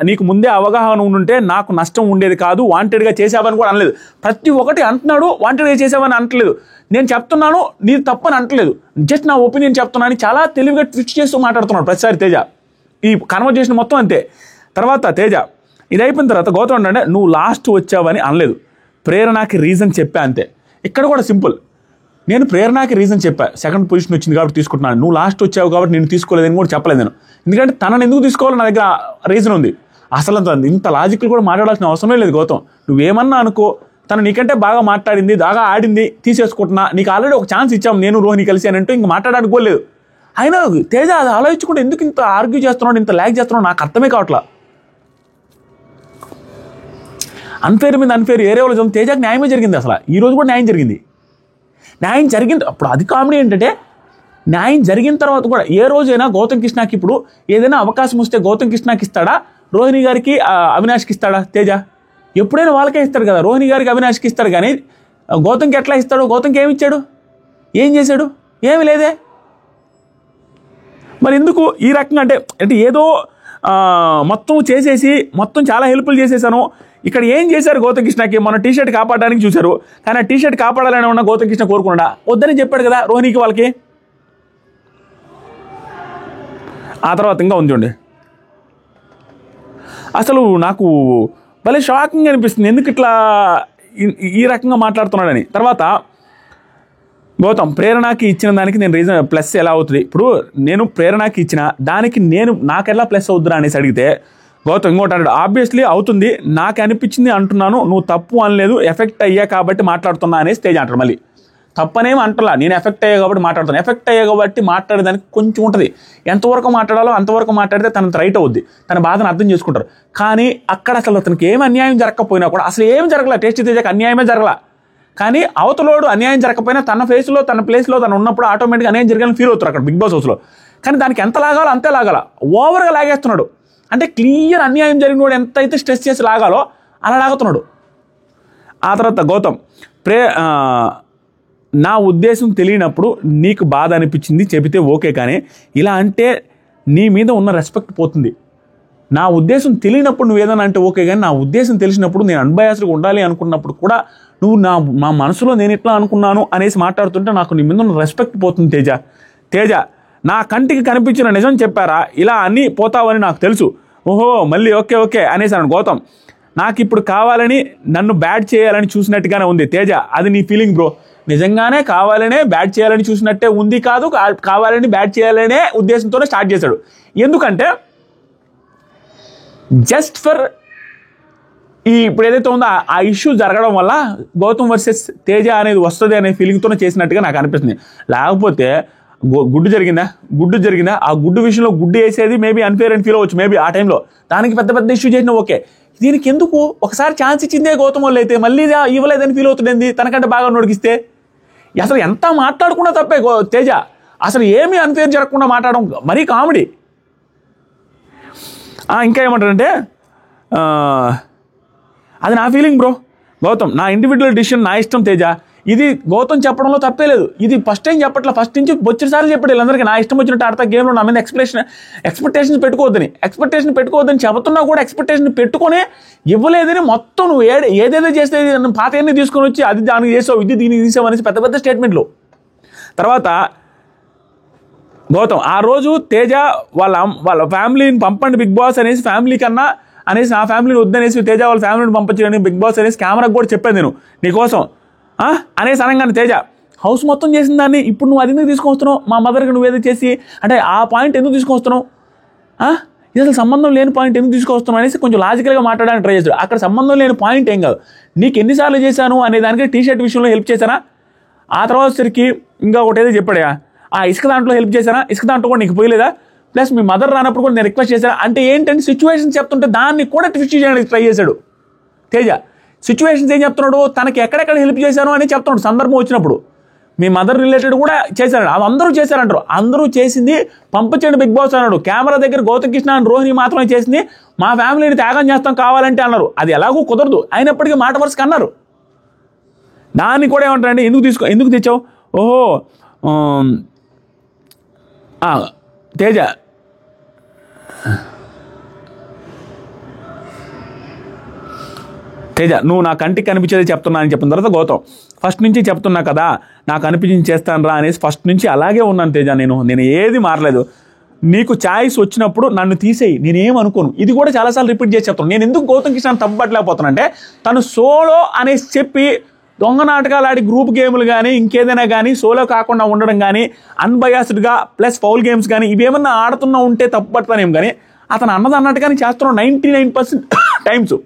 నీకు ముందే అవగాహన ఉండుంటే నాకు నష్టం ఉండేది కాదు, వాంటెడ్గా చేసావని కూడా అనలేదు. ప్రతి ఒక్కటి అంటున్నాడు, వాంటెడ్గా చేసావని అంటలేదు. నేను చెప్తున్నాను నీ తప్పని అంటలేదు, జస్ట్ నా ఒపీనియన్ చెప్తున్నాను. చాలా తెలివిగా ట్విస్ట్ చేస్తూ మాట్లాడుతున్నాడు ప్రతిసారి తేజ. ఈ కన్వర్జేషన్ మొత్తం అంతే. తర్వాత తేజ ఇది అయిపోయిన తర్వాత గౌతమ్ అంటే నువ్వు లాస్ట్ వచ్చావని అనలేదు, ప్రేరణకి రీజన్ చెప్పా అంతే. ఇక్కడ కూడా సింపుల్, నేను ప్రేరణకి రీజన్ చెప్పా, 2nd పొజిషన్ వచ్చింది కాబట్టి తీసుకుంటున్నాను, నువ్వు లాస్ట్ వచ్చావు కాబట్టి నేను తీసుకోలేదని కూడా చెప్పలేదు నేను. ఎందుకంటే తనని ఎందుకు తీసుకోవాలో నా దగ్గర రీజన్ ఉంది. అసలు ఇంత లాజికల్ కూడా మాట్లాడాల్సిన అవసరమే లేదు గౌతమ్. నువ్వేమన్నా అనుకో, తను నీకంటే బాగా మాట్లాడింది, బాగా ఆడింది, తీసేసుకుంటున్నా, నీకు ఆల్రెడీ ఒక ఛాన్స్ ఇచ్చాము నేను రోహిణి కలిసి అని అంటూ ఇంక మాట్లాడడానికి కూడా లేదు. అయినా తేజ అది ఆలోచించుకుంటే ఎందుకు ఇంత ఆర్గ్యూ చేస్తున్నాడు, ఇంత ల్యాగ్ చేస్తున్నాడు నాకు అర్థమే కావట్లా. అన్ఫేర్ మీద అన్ఫేర్ ఏరే వాళ్ళు తేజకి న్యాయమే జరిగింది. అసలు ఈరోజు కూడా న్యాయం జరిగింది. న్యాయం జరిగింది. అప్పుడు అది కామెడీ ఏంటంటే న్యాయం జరిగిన తర్వాత కూడా ఏ రోజైనా గౌతమ్ కృష్ణకి ఇప్పుడు ఏదైనా అవకాశం వస్తే గౌతమ్ కృష్ణకి ఇస్తాడా, రోహిణి గారికి అవినాష్కి ఇస్తాడా తేజ? ఎప్పుడైనా వాళ్ళకే ఇస్తాడు కదా, రోహిణి గారికి అవినాష్కి ఇస్తాడు. కానీ గౌతమ్కి ఎట్లా ఇస్తాడు? గౌతమ్కి ఏమి ఇచ్చాడు, ఏం చేశాడు? ఏమి లేదే. మరి ఎందుకు ఈ రకంగా అంటే ఏదో మొత్తం చేసేసి మొత్తం చాలా హెల్ప్లు చేసేసాను. ఇక్కడ ఏం చేశారు గౌతమ్ కృష్ణకి? మన టీషర్ట్ కాపాడడానికి చూశారు, కానీ ఆ టీషర్ట్ కాపాడాలని ఉన్న గౌతమ్ కృష్ణ కోరుకున్నాడా? వద్దని చెప్పాడు కదా రోహిణికి వాళ్ళకి. ఆ తర్వాత ఇంకా ఉంది చూడండి, అసలు నాకు భలే షాకింగ్ అనిపిస్తుంది ఎందుకు ఇట్లా ఈ రకంగా మాట్లాడుతున్నాడని. తర్వాత గౌతమ్ ప్రేరణకి ఇచ్చిన దానికి నేను రీజన్ ప్లస్ ఎలా అవుతుంది? ఇప్పుడు నేను ప్రేరణకి ఇచ్చిన దానికి నాకెలా ప్లస్ అవుతుందా అనేసి అడిగితే గౌతమ్ ఇంకోటి అన్నాడు, ఆబ్వియస్లీ అవుతుంది, నాకు అనిపించింది అంటున్నాను, నువ్వు తప్పు అనలేదు, ఎఫెక్ట్ అయ్యా కాబట్టి మాట్లాడుతున్నా అనేసి తేజ అంటాడు. మళ్ళీ తప్పనేం అంటలా, నేను ఎఫెక్ట్ అయ్యా కాబట్టి మాట్లాడుతాను. ఎఫెక్ట్ అయ్యా కాబట్టి మాట్లాడేదానికి కొంచెం ఉంటుంది, ఎంతవరకు మాట్లాడాలో అంతవరకు మాట్లాడితే తన రైట్ అవుద్ది, తన బాధను అర్థం చేసుకుంటారు. కానీ అక్కడ అసలు అతనికి ఏమి అన్యాయం జరగకపోయినా కూడా అసలు ఏం జరగలే, టేస్టీ తేజకి అన్యాయమే జరగల. కానీ అవతలోడు అన్యాయం జరగకపోయినా తన ఫేస్లో తన ప్లేస్లో తను ఉన్నప్పుడు ఆటోమేటిక్గా అన్యాయం జరగాలని ఫీల్ అవుతారు అక్కడ బిగ్ బాస్ హౌస్లో. కానీ దానికి ఎంత లాగాలో అంతే లాగాల, ఓవర్గా లాగేస్తున్నాడు. అంటే క్లియర్ అన్యాయం జరిగిన వాడు ఎంతైతే స్ట్రెస్ చేసి లాగాలో అలా లాగుతున్నాడు. ఆ తర్వాత గౌతమ్ నా ఉద్దేశం తెలియనప్పుడు నీకు బాధ అనిపించింది చెబితే ఓకే, కానీ ఇలా అంటే నీ మీద ఉన్న రెస్పెక్ట్ పోతుంది. నా ఉద్దేశం తెలియనప్పుడు నువ్వు ఏదైనా అంటే ఓకే, కానీ నా ఉద్దేశం తెలిసినప్పుడు నేను అన్బయాస్డ్గా ఉండాలి అనుకున్నప్పుడు కూడా నువ్వు మా మనసులో నేను ఇట్లా అనుకున్నాను అనేసి మాట్లాడుతుంటే నాకు నీ మీద ఉన్న రెస్పెక్ట్ పోతుంది తేజ నా కంటికి కనిపించిన నిజం చెప్పారా, ఇలా అన్నీ పోతావని నాకు తెలుసు. ఓహో మళ్ళీ ఓకే అనేసి అన్నాడు గౌతమ్. నాకు ఇప్పుడు కావాలని నన్ను బ్యాట్ చేయాలని చూసినట్టుగానే ఉంది తేజ, అది నీ ఫీలింగ్ బ్రో. నిజంగానే కావాలనే బ్యాట్ చేయాలని చూసినట్టే ఉంది, కాదు కావాలని బ్యాట్ చేయాలనే ఉద్దేశంతోనే స్టార్ట్ చేశాడు. ఎందుకంటే జస్ట్ ఫర్ ఇప్పుడు ఏదైతే ఉందో ఆ ఇష్యూ జరగడం వల్ల గౌతమ్ వర్సెస్ తేజ అనేది వస్తుంది అనే ఫీలింగ్తోనే చేసినట్టుగా నాకు అనిపిస్తుంది. లేకపోతే గుడ్డు జరిగిందా ఆ గుడ్డు విషయంలో గుడ్డు వేసేది మేబీ అన్ఫేర్ అని ఫీల్ అవ్వచ్చు మేబీ ఆ టైంలో, దానికి పెద్ద ఇష్యూ చేసినా ఓకే. దీనికి ఎందుకు ఒకసారి ఛాన్స్ ఇచ్చిందే గౌతమ్ వాళ్ళు అయితే మళ్ళీ ఇవ్వలేదని ఫీల్ అవుతుండేది తనకంటే బాగా నొడిగిస్తే. అసలు ఎంత మాట్లాడుకున్నా తప్పే తేజ, అసలు ఏమీ అన్ఫేర్ జరగకుండా మాట్లాడడం మరీ కామెడీ. ఇంకా ఏమంటారంటే అది నా ఫీలింగ్ బ్రో గౌతమ్, నా ఇండివిజువల్ డిసిషన్, నా ఇష్టం తేజ. ఇది గౌతమ్ చెప్పడంలో తప్పే లేదు, ఇది ఫస్ట్ టైం చెప్పట్లా, ఫస్ట్ నుంచి బొచ్చుసార్లు చెప్పాడు వీళ్ళందరికీ నా ఇష్టం వచ్చినట్టు ఆడతా గేమ్లో నా మీద ఎక్స్పెక్టేషన్స్ పెట్టుకోవద్దని చెబుతున్నా కూడా ఎక్స్పెక్టేషన్ పెట్టుకొని ఇవ్వలేదని మొత్తం నువ్వు ఏదేదో చేస్తే పాత అన్నీ తీసుకొని వచ్చి అది దానికి చేసావు, ఇది దీనికి తీసావు అనేసి పెద్ద స్టేట్మెంట్లు. తర్వాత గౌతమ్ ఆ రోజు తేజ వాళ్ళ ఫ్యామిలీని పంపండి బిగ్ బాస్ అనేసి, ఫ్యామిలీ కన్నా అనేసి నా ఫ్యామిలీని వద్దనేసి తేజ వాళ్ళ ఫ్యామిలీని పంపించని బిగ్ బాస్ అనేసి కెమెరాకి కూడా చెప్పాను నేను నీకోసం అనేసి అనగానే తేజ హౌస్ మొత్తం చేసిన దాన్ని ఇప్పుడు నువ్వు అది ఎందుకు తీసుకొస్తున్నావు, మా మదర్కి నువ్వేదో చేసి అంటే ఆ పాయింట్ ఎందుకు తీసుకొస్తున్నావు, ఇది అసలు సంబంధం లేని పాయింట్ ఎందుకు తీసుకొస్తున్నాం అనేసి కొంచెం లాజికల్గా మాట్లాడడానికి ట్రై చేస్తాడు. అక్కడ సంబంధం లేని పాయింట్ ఏం కాదు, నీకు ఎన్నిసార్లు చేశాను అనే దానికి టీ షర్ట్ విషయంలో హెల్ప్ చేశానా, ఆ తర్వాత సరికి ఇంకా ఒకటి ఏదో చెప్పాడా, ఆ ఇసుక దాంట్లో హెల్ప్ చేశానా, ఇసుక దాంట్లో కూడా నీకు పోయలేదా, ప్లస్ మీ మదర్ రానప్పుడు కూడా నేను రిక్వెస్ట్ చేశాను అంటే ఏంటంటే సిచ్యువేషన్ చెప్తుంటే దాన్ని కూడా ట్విస్ట్ చేయడానికి ట్రై చేశాడు తేజ. సిచ్యువేషన్స్ ఏం చెప్తున్నాడు, తనకి ఎక్కడెక్కడ హెల్ప్ చేశాను అని చెప్తున్నాడు. సందర్భం వచ్చినప్పుడు మీ మదర్ రిలేటెడ్ కూడా చేశారు, అవి అందరూ చేశారంటారు. అందరూ చేసింది పంపించండి బిగ్ బాస్ అన్నాడు. కెమెరా దగ్గర గౌతమ్ కృష్ణ అండ్ రోహిణి మాత్రమే చేసింది, మా ఫ్యామిలీని త్యాగం చేస్తాం కావాలంటే అన్నారు. అది ఎలాగూ కుదరదు, అయినప్పటికీ మాట వరుసకు అన్నారు. దాన్ని కూడా ఏమంటారండి, ఎందుకు తెచ్చావు, ఓహో తేజ నువ్వు నా కంటికి కనిపించేది చెప్తున్నా అని చెప్పిన తర్వాత గౌతమ్ ఫస్ట్ నుంచి చెప్తున్నా కదా నాకు అనిపించింది చేస్తాను రా అనేసి ఫస్ట్ నుంచి అలాగే ఉన్నాను తేజ, నేను ఏది మారలేదు. నీకు ఛాయిస్ వచ్చినప్పుడు నన్ను తీసేయి, నేనేమనుకోను. ఇది కూడా చాలాసార్లు రిపీట్ చేసి చెప్తాను. నేను ఎందుకు గౌతమ్ కృష్ణ తప్పట్లేకపోతున్నా అంటే తను సోలో అనేసి చెప్పి దొంగ నాటకాలు ఆడి గ్రూప్ గేములు కానీ ఇంకేదైనా కానీ సోలో కాకుండా ఉండడం కానీ అన్బయాస్డ్గా ప్లస్ ఫౌల్ గేమ్స్ కానీ ఇవేమన్నా ఆడుతున్నా ఉంటే తప్పుపడతానేం, కానీ అతను అన్నది అన్నట్టుగానే చేస్తున్నాం 99% టైమ్స్.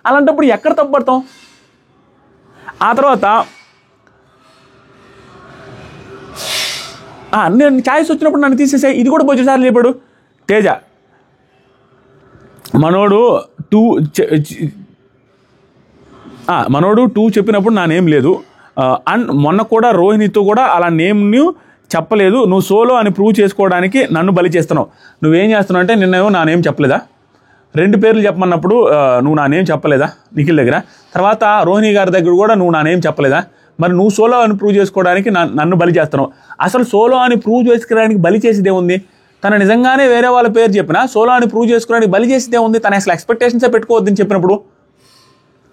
అలాంటప్పుడు ఎక్కడ తప్పుపడతాం? ఆ తర్వాత నేను ఛాయిస్ వచ్చినప్పుడు నన్ను తీసేసాయి, ఇది కూడా బొచ్చుసార్లు చెప్పాడు తేజ. మనోడు 2 చెప్పినప్పుడు నా నేమ్ లేదు, అండ్ మొన్న కూడా రోహిణితో కూడా అలా నేమ్ని చెప్పలేదు. నువ్వు సోలో అని ప్రూవ్ చేసుకోవడానికి నన్ను బలి చేస్తున్నావు. నువ్వేం చేస్తున్నావు అంటే నిన్నేమో నా నేమ్ చెప్పలేదా, 2 పేర్లు చెప్పమన్నప్పుడు నువ్వు నా నేమ్ చెప్పలేదా నిఖిల్ దగ్గర, తర్వాత రోహిణి గారి దగ్గర కూడా నువ్వు నా నేమ్ చెప్పలేదా, మరి నువ్వు సోలో అని ప్రూవ్ చేసుకోవడానికి నన్ను బలి చేస్తున్నావు. అసలు సోలో అని ప్రూవ్ చేసుకోవడానికి బలి చేసేదే ఉంది, తను నిజంగానే వేరే వాళ్ళ పేరు చెప్పినా సోలో అని ప్రూవ్ చేసుకోవడానికి బలి చేసేదే ఉంది. తను అసలు ఎక్స్పెక్టేషన్సే పెట్టుకోవద్దని చెప్పినప్పుడు,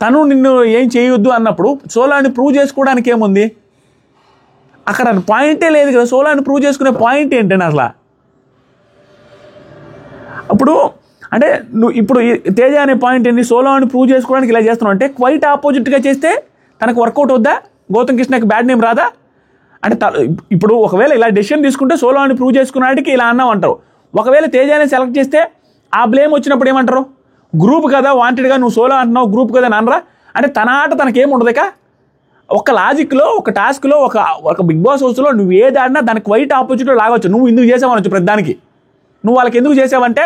తను నిన్ను ఏం చేయొద్దు అన్నప్పుడు సోలో అని ప్రూవ్ చేసుకోవడానికి ఏముంది? అక్కడ పాయింటే లేదు కదా, సోలో అని ప్రూవ్ చేసుకునే పాయింట్ ఏంటంటే అసలు. అప్పుడు అంటే నువ్వు ఇప్పుడు తేజ అనే పాయింట్ ఏంటి, సోలో అని ప్రూవ్ చేసుకోవడానికి ఇలా చేస్తున్నావు అంటే క్వైట్ ఆపోజిట్గా చేస్తే తనకు వర్కౌట్ అవుద్దా, గౌతమ్ కృష్ణకి బ్యాడ్ నేమ్ రాదా? అంటే ఇప్పుడు ఒకవేళ ఇలా డెసిషన్ తీసుకుంటే సోలో అని ప్రూవ్ చేసుకున్నాడికి ఇలా అన్నావు అంటారు. ఒకవేళ తేజానే సెలెక్ట్ చేస్తే ఆ బ్లేమ్ వచ్చినప్పుడు ఏమంటారు, గ్రూప్ కదా వాంటెడ్గా నువ్వు సోలో అంటున్నావు, గ్రూప్ కదా అనరా? అంటే తన ఆట తనకేం ఉండదుక. ఒక లాజిక్లో ఒక టాస్క్లో ఒక బిగ్ బాస్ హౌస్లో నువ్వు ఏది ఆడినా దానికి క్వైట్ ఆపోజిట్లో లాగవచ్చు. నువ్వు ఎందుకు చేసావనొచ్చు ప్రతిదానికి, నువ్వు వాళ్ళకి ఎందుకు చేసావంటే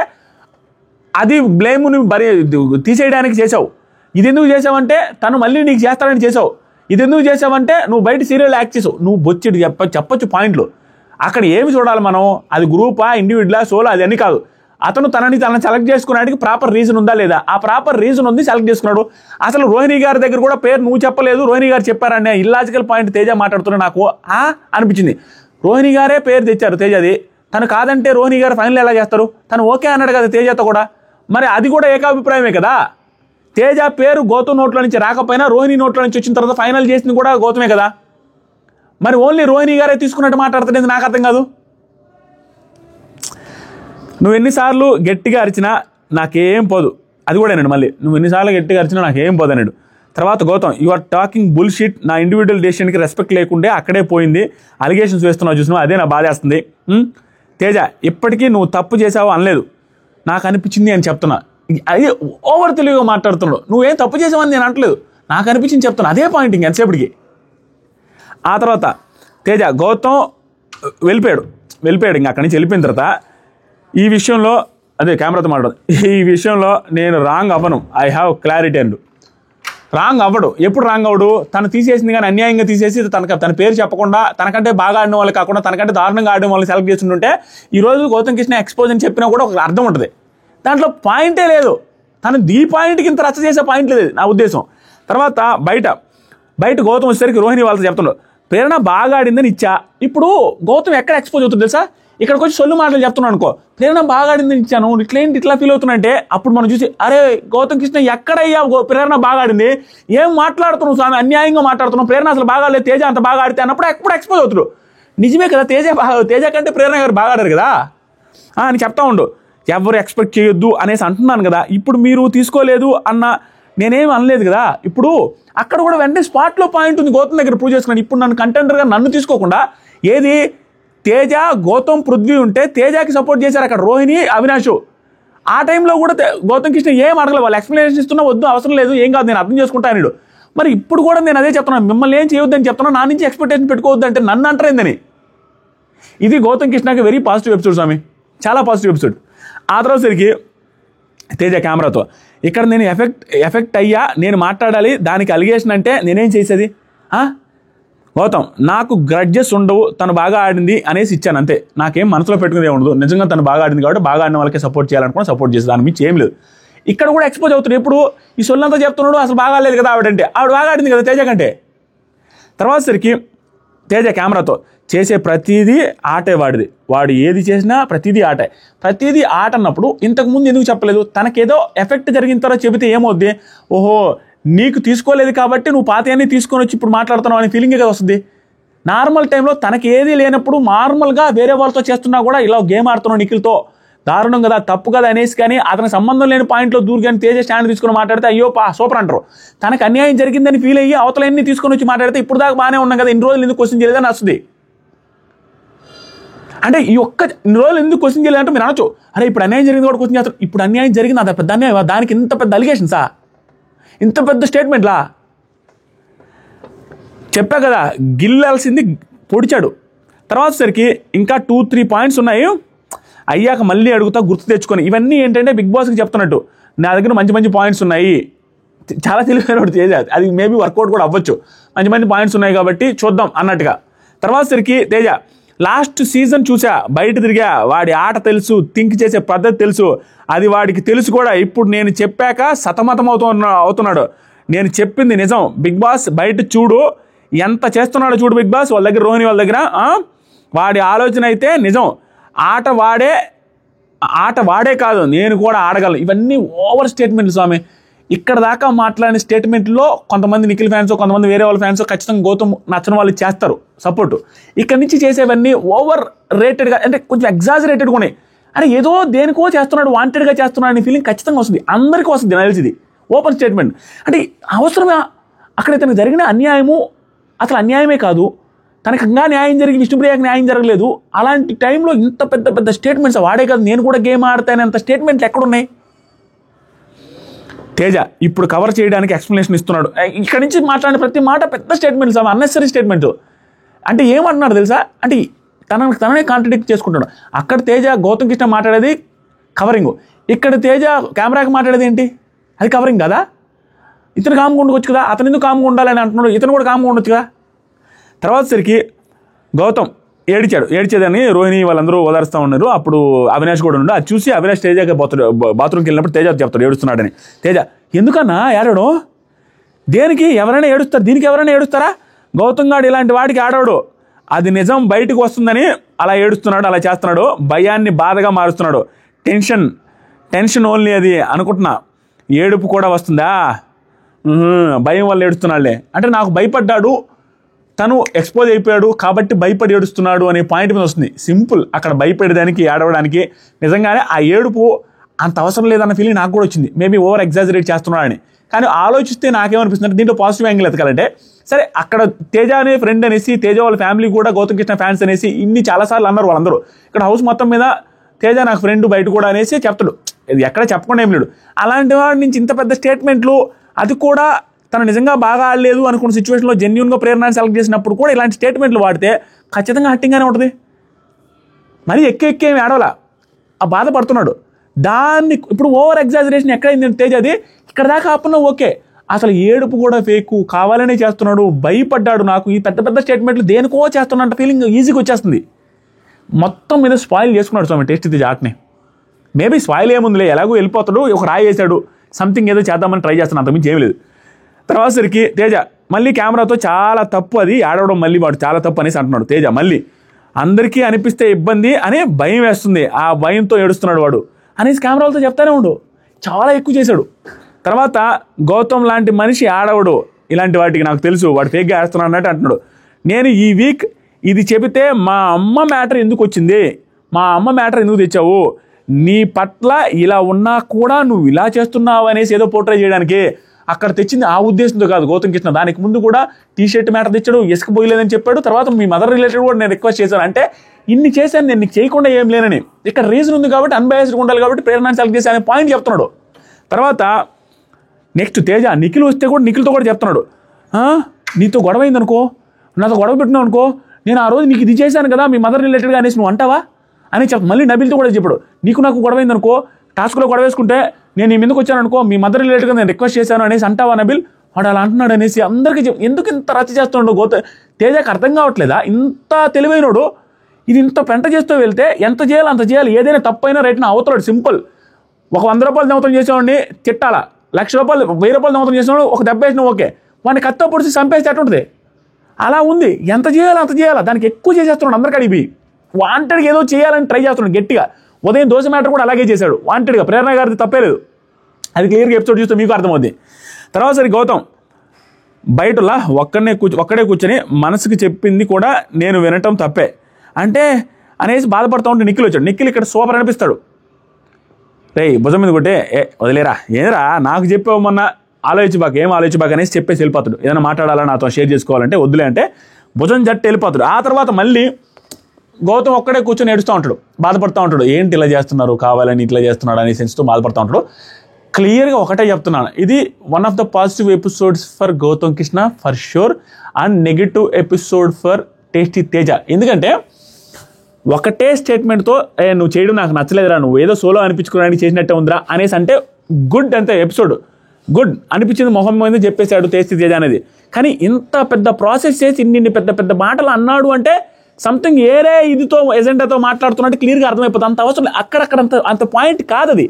అది బ్లేమ్ని తీసేయడానికి చేసావు. ఇది ఎందుకు చేసావంటే తను మళ్ళీ నీకు చేస్తాడని చేసావు. ఇది ఎందుకు చేసావంటే నువ్వు బయట సీరియల్ యాక్ట్ చేసావు. నువ్వు బొచ్చిడు చెప్పొచ్చు పాయింట్లు. అక్కడ ఏమి చూడాలి మనం, అది గ్రూపా ఇండివిజువలా సోలో అది అన్నీ కాదు. అతను తనని సెలెక్ట్ చేసుకున్నాడికి ప్రాపర్ రీజన్ ఉందా లేదా, ఆ ప్రాపర్ రీజన్ ఉంది, సెలెక్ట్ చేసుకున్నాడు. అసలు రోహిణి గారి దగ్గర కూడా పేరు నువ్వు చెప్పలేదు, రోహిణి గారు చెప్పారనే ఇల్లాజికల్ పాయింట్ తేజ మాట్లాడుతున్నా నాకు అనిపించింది. రోహిణి గారే పేరు తెచ్చారు తేజది, తను కాదంటే రోహిణి గారు ఫైనల్ ఎలా చేస్తారు? తను ఓకే అన్నాడు కదా తేజతో కూడా, మరి అది కూడా ఏకాభిప్రాయమే కదా. తేజ పేరు గౌతమ్ నోట్లో నుంచి రాకపోయినా రోహిణి నోట్లో నుంచి వచ్చిన తర్వాత ఫైనల్ చేసింది కూడా గౌతమే కదా. మరి ఓన్లీ రోహిణి గారే తీసుకున్నట్టు మాట్లాడుతుంది, నాకు అర్థం కాదు. నువ్వు ఎన్నిసార్లు గట్టిగా అరిచినా నాకేం పోదు, అది కూడా అన్నాడు మళ్ళీ. నువ్వు ఎన్నిసార్లు గట్టిగా అరిచినా నాకేం పోదు అన్నాడు. తర్వాత Gautam you are talking bullshit, నా ఇండివిజువల్ డెసిషన్కి రెస్పెక్ట్ లేకుండే అక్కడే పోయింది, అలిగేషన్స్ వేస్తున్నావు చూసినావు, అదే నా బాధేస్తుంది. తేజ ఇప్పటికీ నువ్వు తప్పు చేసావు అనలేదు, నాకు అనిపించింది అని చెప్తున్నా. అది ఓవర్ తెలివిగా మాట్లాడుతున్నాడు. నువ్వేం తప్పు చేసావని నేను అంటలేదు, నాకు అనిపించింది చెప్తున్నా, అదే పాయింట్ ఇంక ఎంతసేపటికి. ఆ తర్వాత తేజ గౌతమ్ వెళ్ళిపోయాడు ఇంక అక్కడి నుంచి వెళ్ళిపోయిన తర్వాత ఈ విషయంలో అదే కెమెరాతో మాట్లాడదు, ఈ విషయంలో నేను రాంగ్ అవ్వను, ఐ హ్యావ్ క్లారిటీ అండు. రాంగ్ అవ్వడు, ఎప్పుడు రాంగ్ అవ్వడు? తను తీసేసింది కానీ అన్యాయంగా తీసేసి తన పేరు చెప్పకుండా తనకంటే బాగా ఆడిన వాళ్ళు కాకుండా తనకంటే దారుణంగా ఆడిన వాళ్ళు సెలెక్ట్ చేస్తుంటే ఈరోజు గౌతమ్ కృష్ణ ఎక్స్పోజ్ అని చెప్పినా కూడా ఒక అర్థం ఉంటుంది. దాంట్లో పాయింటే లేదు, తను ఈ పాయింట్కి ఇంత రచ్చ చేసే పాయింట్ లేదు నా ఉద్దేశం. తర్వాత బయట గౌతమ్ వచ్చేసరికి రోహిణి వాళ్ళతో చెప్తున్నాడు ప్రేరణ బాగా ఆడిందని ఇచ్చా. ఇప్పుడు గౌతమ్ ఎక్కడ ఎక్స్పోజ్ అవుతుంది తెలుసా? ఇక్కడికి వచ్చి సొల్లు మాటలు చెప్తున్నాను అనుకో, ప్రేరణ బాగా ఆడిందని ఇచ్చాను, ఇట్లా ఫీల్ అవుతున్నంటే అప్పుడు మనం చూసి అరే గౌతమ్ కృష్ణ ఎక్కడయ్యా ప్రేరణ బాగా ఆడింది, ఏం మాట్లాడుతున్నావు స్వామి, అన్యాయంగా మాట్లాడుతున్నావు, ప్రేరణ అసలు బాగా ఆడలేదు, తేజ అంత బాగా ఆడితే అన్నప్పుడు ఎప్పుడు ఎక్స్పోజ్ అవుతాడు. నిజమే కదా, తేజ కంటే ప్రేరణ గారు బాగా ఆడారు కదా అని చెప్తా ఉండు. ఎవరు ఎక్స్పెక్ట్ చేయొద్దు అనేసి అంటున్నాను కదా. ఇప్పుడు మీరు తీసుకోలేదు అన్న నేనేం అనలేదు కదా. ఇప్పుడు అక్కడ కూడా వెంటనే స్పాట్లో పాయింట్ ఉంది, గౌతమ్ దగ్గర ప్రూవ్ చేసుకున్నాను. ఇప్పుడు నన్ను కంటెండర్గా నన్ను తీసుకోకుండా ఏది తేజ గౌతమ్ పృథ్వీ ఉంటే తేజకి సపోర్ట్ చేశారు అక్కడ రోహిణి అవినాష్. ఆ టైంలో కూడా గౌతమ్ కృష్ణ ఏం అడగలేదు, వాళ్ళు ఎక్స్ప్లెనేషన్ ఇస్తున్నా వద్దు అవసరం లేదు ఏం కాదు నేను అర్థం చేసుకుంటాను అన్నాడు. మరి ఇప్పుడు కూడా నేను అదే చెప్తున్నాను, మిమ్మల్ని ఏం చేయొద్దని చెప్తున్నాను, నా నుంచి ఎక్స్పెక్టేషన్ పెట్టుకోవద్దు అంటే నన్ను అంటారేందని. ఇది గౌతమ్ కృష్ణకి వెరీ పాజిటివ్ ఎపిసోడ్ స్వామి, చాలా పాజిటివ్ ఎపిసోడ్. ఆ తర్వాత సరికి తేజ కెమెరాతో ఇక్కడ నేను ఎఫెక్ట్ అయ్యా, నేను మాట్లాడాలి, దానికి అలిగేషన్ అంటే నేనేం చేసేది? గౌతమ్ నాకు గ్రడ్జెస్ ఉండవు, తను బాగా ఆడింది అనేసి ఇచ్చాను అంతే, నాకేం మనసులో పెట్టుకునే ఉండదు, నిజంగా తను బాగా ఆడింది కాబట్టి బాగా ఆడిన వాళ్ళకి సపోర్ట్ చేయాలనుకుని సపోర్ట్ చేసి దాని మించి ఏం లేదు. ఇక్కడ కూడా ఎక్స్పోజ్ అవుతున్నాడు, ఎప్పుడు ఈ సొల్లంతా చెప్తున్నాడు అసలు బాగా ఆడలేదు కదా ఆవిడంటే, ఆవిడ బాగా ఆడింది కదా తేజ కంటే. తర్వాత సరికి తేజ కెమెరాతో చేసే ప్రతిదీ ఆటే వాడిది, వాడు ఏది చేసినా ప్రతిదీ ఆటే, ప్రతిదీ ఆట అన్నప్పుడు ఇంతకుముందు ఎందుకు చెప్పలేదు? తనకేదో ఎఫెక్ట్ జరిగిన తర్వాత చెబితే ఏమవుద్ది, ఓహో నీకు తీసుకోలేదు కాబట్టి నువ్వు పాతయాన్ని తీసుకొని వచ్చి ఇప్పుడు మాట్లాడుతున్నావు అనే ఫీలింగే కదా వస్తుంది. నార్మల్ టైంలో తనకి ఏది లేనప్పుడు నార్మల్గా వేరే వాళ్ళతో చేస్తున్నా కూడా ఇలా గేమ్ ఆడుతున్నావు నిఖిల్తో, దారుణం కదా తప్పు కదా అనేసి, కానీ అతనికి సంబంధం లేని పాయింట్లో దూరుగాని తేజ స్టాండ్ తీసుకుని మాట్లాడితే అయ్యో సూపర్ అంటారు. తనకు అన్యాయం జరిగిందని ఫీల్ అయ్యి అవతలన్నీ తీసుకొని వచ్చి మాట్లాడితే ఇప్పుడు దాకా బాగానే ఉన్నాం కదా, ఇన్ని రోజులు ఎందుకు క్వశ్చన్ చేయలేదని వస్తుంది. అంటే ఇన్ని రోజులు ఎందుకు క్వశ్చన్ చేయలేదంటే మీరు అనొచ్చు, అరే ఇప్పుడు అన్యాయం జరిగింది కూడా క్వశ్చన్ చేస్తారు, ఇప్పుడు అన్యాయం జరిగింది అదే పెద్ద అన్యాయం, దానికి ఇంత పెద్ద అలిగేషన్సా, ఇంత పెద్ద స్టేట్మెంట్లా? చెప్పా కదా గిల్లాల్సింది పొడిచాడు. తర్వాత సరికి ఇంకా 2-3 పాయింట్స్ ఉన్నాయి, అయ్యాక మళ్ళీ అడుగుతా గుర్తు తెచ్చుకొని. ఇవన్నీ ఏంటంటే బిగ్ బాస్కి చెప్తున్నట్టు నా దగ్గర మంచి మంచి పాయింట్స్ ఉన్నాయి, చాలా తెలివైన తేజ, అది మేబీ వర్కౌట్ కూడా అవ్వచ్చు, మంచి మంచి పాయింట్స్ ఉన్నాయి కాబట్టి చూద్దాం అన్నట్టుగా. తర్వాత సరికి తేజ లాస్ట్ సీజన్ చూసా, బయట తిరిగా, వాడి ఆట తెలుసు, థింక్ చేసే పద్ధతి తెలుసు, అది వాడికి తెలుసు కూడా, ఇప్పుడు నేను చెప్పాక సతమతం అవుతున్నాడు, నేను చెప్పింది నిజం, బిగ్ బాస్ బయట చూడు ఎంత చేస్తున్నాడో చూడు బిగ్ బాస్ వాళ్ళ దగ్గర, రోహిణి వాళ్ళ దగ్గర, వాడి ఆలోచన అయితే నిజం, ఆట వాడే కాదు నేను కూడా ఆడగలను. ఇవన్నీ ఓవర్ స్టేట్మెంట్లు స్వామి. ఇక్కడ దాకా మాట్లాడిన స్టేట్మెంట్లో కొంతమంది నిఖిల్ ఫ్యాన్స్, కొంతమంది వేరే వాళ్ళ ఫ్యాన్స్ ఖచ్చితంగా గౌతమ్ నచ్చిన వాళ్ళు చేస్తారు సపోర్టు. ఇక్కడ నుంచి చేసేవన్నీ ఓవర్ రేటెడ్గా, అంటే కొంచెం ఎగ్జాజరేటెడ్గా ఉన్నాయి. అంటే ఏదో దేనికో చేస్తున్నాడు, వాంటెడ్గా చేస్తున్నాడు అనే ఫీలింగ్ ఖచ్చితంగా వస్తుంది, అందరికీ వస్తుంది నాకు తెలిసింది. ఓపెన్ స్టేట్మెంట్ అంటే అవసరమే. అక్కడ తనకు జరిగిన అన్యాయము అసలు అన్యాయమే కాదు, తనకు ఇంకా న్యాయం జరిగి విష్ణుప్రియకి న్యాయం జరగలేదు, అలాంటి టైంలో ఇంత పెద్ద పెద్ద స్టేట్మెంట్స్, వాడే కాదు నేను కూడా గేమ్ ఆడతానంత స్టేట్మెంట్లు ఎక్కడున్నాయి? తేజ ఇప్పుడు కవర్ చేయడానికి ఎక్స్ప్లెనేషన్ ఇస్తున్నాడు, ఇక్కడ నుంచి మాట్లాడిన ప్రతి మాట పెద్ద స్టేట్మెంట్స్, అన్నెసరీ స్టేట్మెంట్. అంటే ఏమంటున్నాడు తెలుసా, అంటే తననే కాంట్రడిక్ట్ చేసుకుంటాడు. అక్కడ తేజ గౌతమ్ కృష్ణ మాట్లాడేది కవరింగ్, ఇక్కడ తేజ కెమెరాకి మాట్లాడేది ఏంటి, అది కవరింగ్ కదా? ఇతను కామ్గా ఉండవచ్చు కదా, అతను ఎందుకు కామ్గా ఉండాలని అంటున్నాడు, ఇతను కూడా కామ్గా ఉండొచ్చు కదా. తర్వాత సరికి గౌతమ్ ఏడ్చేదని రోహిణి వాళ్ళందరూ ఓదారుస్తూ ఉన్నారు. అప్పుడు అవినాష్ కూడా ఉన్నాడు, అది చూసి అవినాష్ తేజకి బాత్రూమ్కి వెళ్ళినప్పుడు తేజ చెప్తాడు ఏడుస్తున్నాడని. తేజ ఎందుకన్నా ఏడవడం, దేనికి ఎవరైనా ఏడుస్తారు, దీనికి ఎవరైనా ఏడుస్తారా, గౌతమ్ గాడు ఇలాంటి వాడికి ఆడవాడు, అది నిజం బయటకు వస్తుందని అలా ఏడుస్తున్నాడు, అలా చేస్తున్నాడు, భయాన్ని బాధగా మారుస్తున్నాడు, టెన్షన్ ఓన్లీ అది అనుకుంటున్నా, ఏడుపు కూడా వస్తుందా, భయం వల్ల ఏడుస్తున్నాడులే అంటే నాకు భయపడ్డాడు, తను ఎక్స్పోజ్ అయిపోయాడు కాబట్టి భయపడి ఏడుస్తున్నాడు అనే పాయింట్ మీద వస్తుంది. సింపుల్, అక్కడ భయపడేదానికి ఏడవడానికి నిజంగానే ఆ ఏడుపు అంత అవసరం లేదన్న ఫీలింగ్ నాకు కూడా వచ్చింది, మేబీ ఓవర్ ఎగ్జాజరేట్ చేస్తున్నాడని. కానీ ఆలోచిస్తే నాకేమనిపిస్తుంది, దీంట్లో పాజిటివ్ యాంగిల్ ఎతకాలంటే సరే అక్కడ తేజ అనే ఫ్రెండ్ అనేసి, తేజ వాళ్ళ ఫ్యామిలీ కూడా గౌతమ్ కృష్ణ ఫ్యాన్స్ అనేసి ఇన్ని చాలాసార్లు అన్నారు వాళ్ళందరూ. ఇక్కడ హౌస్ మొత్తం మీద తేజ నాకు ఫ్రెండ్ బయట కూడా అనేసి చెప్తాడు, ఇది ఎక్కడ చెప్పకుండా ఏం లేడు. అలాంటి వాడి నుంచి ఇంత పెద్ద స్టేట్మెంట్లు, అది కూడా తను నిజంగా బాగా ఆడలేదు అనుకున్న సిచ్యువేషన్లో జెన్యూన్గా ప్రేరణని సెలెక్ట్ చేసినప్పుడు కూడా ఇలాంటి స్టేట్మెంట్లు వాడితే ఖచ్చితంగా హట్టింగ్గానే ఉంటుంది. మరి ఎక్కేమి ఆడవలా, ఆ బాధపడుతున్నాడు. దాన్ని ఇప్పుడు ఓవర్ ఎగ్జాజరేషన్ ఎక్కడైంది తేజది, ఇక్కడ దాకా ఆపున్నా ఓకే, అసలు ఏడుపు కూడా ఫేకు, కావాలనే చేస్తున్నాడు, భయపడ్డాడు, నాకు ఈ పెద్ద పెద్ద స్టేట్మెంట్లు దేనికో చేస్తున్నట్టు ఫీలింగ్ ఈజీగా వచ్చేస్తుంది. మొత్తం మీద స్పాయిల్ చేసుకున్నాడు స్వామి టేస్ట్ తేజ ఆటని. మేబీ స్పాయిల్ ఏముందిలే, ఎలాగో వెళ్ళిపోతాడు, ఒక రాయి వేసాడు, సంథింగ్ ఏదో చేద్దామని ట్రై చేస్తాను, అంతకుమించి ఏమి లేదు. తర్వాత సరికి తేజ మళ్ళీ కెమెరాతో చాలా తప్పు అది ఆడవడం, మళ్ళీ వాడు చాలా తప్పు అనేసి అంటున్నాడు తేజ. మళ్ళీ అందరికీ అనిపిస్తే ఇబ్బంది అనే భయం వేస్తుంది, ఆ భయంతో ఏడుస్తున్నాడు వాడు అనేసి కెమెరాలతో చెప్తానే ఉండు, చాలా ఎక్కువ చేశాడు. తర్వాత గౌతమ్ లాంటి మనిషి ఆడవడు ఇలాంటి వాటికి, నాకు తెలుసు వాడు ఫేక్గా వేస్తున్నాడు అన్నట్టు అంటున్నాడు. నేను ఈ వీక్ ఇది చెబితే మా అమ్మ మ్యాటర్ ఎందుకు వచ్చింది, మా అమ్మ మ్యాటర్ ఎందుకు తెచ్చావు, నీ పట్ల ఇలా ఉన్నా కూడా నువ్వు ఇలా చేస్తున్నావు అనేసి ఏదో పోర్ట్రే చేయడానికి, అక్కడ తెచ్చింది ఆ ఉద్దేశంతో కాదు గౌతమ్ కృష్ణ. దానికి ముందు కూడా టీ షర్ట్ మ్యాటర్ తెచ్చాడు, ఇసుక పోయలేదని చెప్పాడు. తర్వాత మీ మదర్ రిలేటెడ్ కూడా నేను రిక్వెస్ట్ చేశాను. అంటే ఇన్ని చేశాను నేను, నీకు చేయకుండా ఏం లేనని. ఇక్కడ రీజన్ ఉంది కాబట్టి, అన్బయాస్డ్గా ఉండాలి కాబట్టి ప్రేరణ సెలెక్ట్ చేసి అనే పాయింట్ చెప్తున్నాడు. తర్వాత నెక్స్ట్ తేజ, నిఖిల్ వస్తే కూడా నిఖిల్తో కూడా చెప్తున్నాడు, నీతో గొడవ అయిందనుకో, నాతో గొడవ పెట్టినావు అనుకో, నేను ఆ రోజు నీకు ఇది చేశాను కదా మీ మదర్ రిలేటెడ్గా అనేసి నువ్వు అంటావా అని మళ్ళీ నబిల్తో కూడా చెప్పాడు, నీకు నాకు గొడవ అయిందనుకో, టాస్క్లో గొడవ వేసుకుంటే నేను నీ మీదకి వచ్చాను అనుకో, మీ మదర్ రిలేటెడ్గా నేను రిక్వెస్ట్ చేశాను అనేసి అంటావా నబిల్, వాడు అలా అంటున్నాడు అనేసి అందరికీ ఎందుకు ఇంత రచ్చ చేస్తున్నాడు తేజకి అర్థం కావట్లేదా? ఇంత తెలివైనడు ఇది ఇంత పెంట చేస్తూ వెళ్తే ఎంత చేయాలి అంత చేయాలి, ఏదైనా తప్పైనా రైట్నా అవుతాడు. సింపుల్. ఒక 100 రూపాయలు దొంగతనం చేసేవాడిని తిట్టాలా, 1,00,000 రూపాయలు 1000 రూపాయలు దొంగతనం చేసేవాడు ఒక దెబ్బ వేసినా ఓకే, వాడిని కత్తో పొడిచి చంపేస్తే ఎట్టుంటుంది? అలా ఉంది. ఎంత చేయాలి అంత చేయాలా, దానికి ఎక్కువ చేసేస్తున్నాడు. అందరికీ అడిగి వాంటెడ్గా ఏదో చేయాలని ట్రై చేస్తున్నాడు గట్టిగా. ఉదయం దోశ మ్యాటర్ కూడా అలాగే చేశాడు వాంటెడ్గా. ప్రేరణ గారిది తప్పేలేదు, అది క్లియర్గా ఎపిసోడ్ చూస్తే మీకు అర్థమవుద్ది. తర్వాత సరే గౌతమ్ బయటలా ఒక్కడే కూర్చొని మనసుకి చెప్పింది కూడా నేను వినటం తప్పే అంటే అనేసి బాధపడతా ఉంటే నిఖిల్ వచ్చాడు. నిఖిల్ ఇక్కడ సూపర్ అనిపిస్తాడు. భుజం మీద కొట్టే వదిలేరా, ఏదరా నాకు చెప్పావు మొన్న, ఏం ఆలోచించబాక అనేసి చెప్పేసి వెళ్ళిపోతాడు. ఏదైనా మాట్లాడాలా నాతో షేర్ చేసుకోవాలంటే వద్దులే అంటే భుజం జట్టు వెళ్ళిపోతాడు. ఆ తర్వాత మళ్ళీ గౌతమ్ ఒక్కడే కూర్చొని ఏడుస్తూ ఉంటాడు, బాధపడుతూ ఉంటాడు. ఏంటి ఇలా చేస్తున్నారు, కావాలని ఇట్లా చేస్తున్నాడు అనే సెన్స్తో బాధపడుతూ ఉంటాడు. క్లియర్గా ఒకటే చెప్తున్నాను, ఇది one of the positive episodes for Gautam Krishna for sure, and negative episode for tasty Teja. ఎందుకంటే ఒకటే స్టేట్మెంట్తో నువ్వు చేయడం నాకు నచ్చలేదురా, నువ్వు ఏదో సోలో అనిపించుకోవడానికి చేసినట్టే ఉందిరా అనేసి అంటే గుడ్, అంతే ఎపిసోడ్ గుడ్ అనిపించింది, మొహం మీద చెప్పేశాడు టేస్టీ తేజ అనేది. కానీ ఇంత పెద్ద ప్రాసెస్ చేసి ఇన్ని పెద్ద పెద్ద మాటలు అన్నాడు అంటే సంథింగ్ ఏరే ఇదితో ఎజెండాతో మాట్లాడుతున్నట్టు క్లియర్గా అర్థమైపోతుంది. అంత అవసరం అక్కడక్కడ అంత పాయింట్ కాదు అది.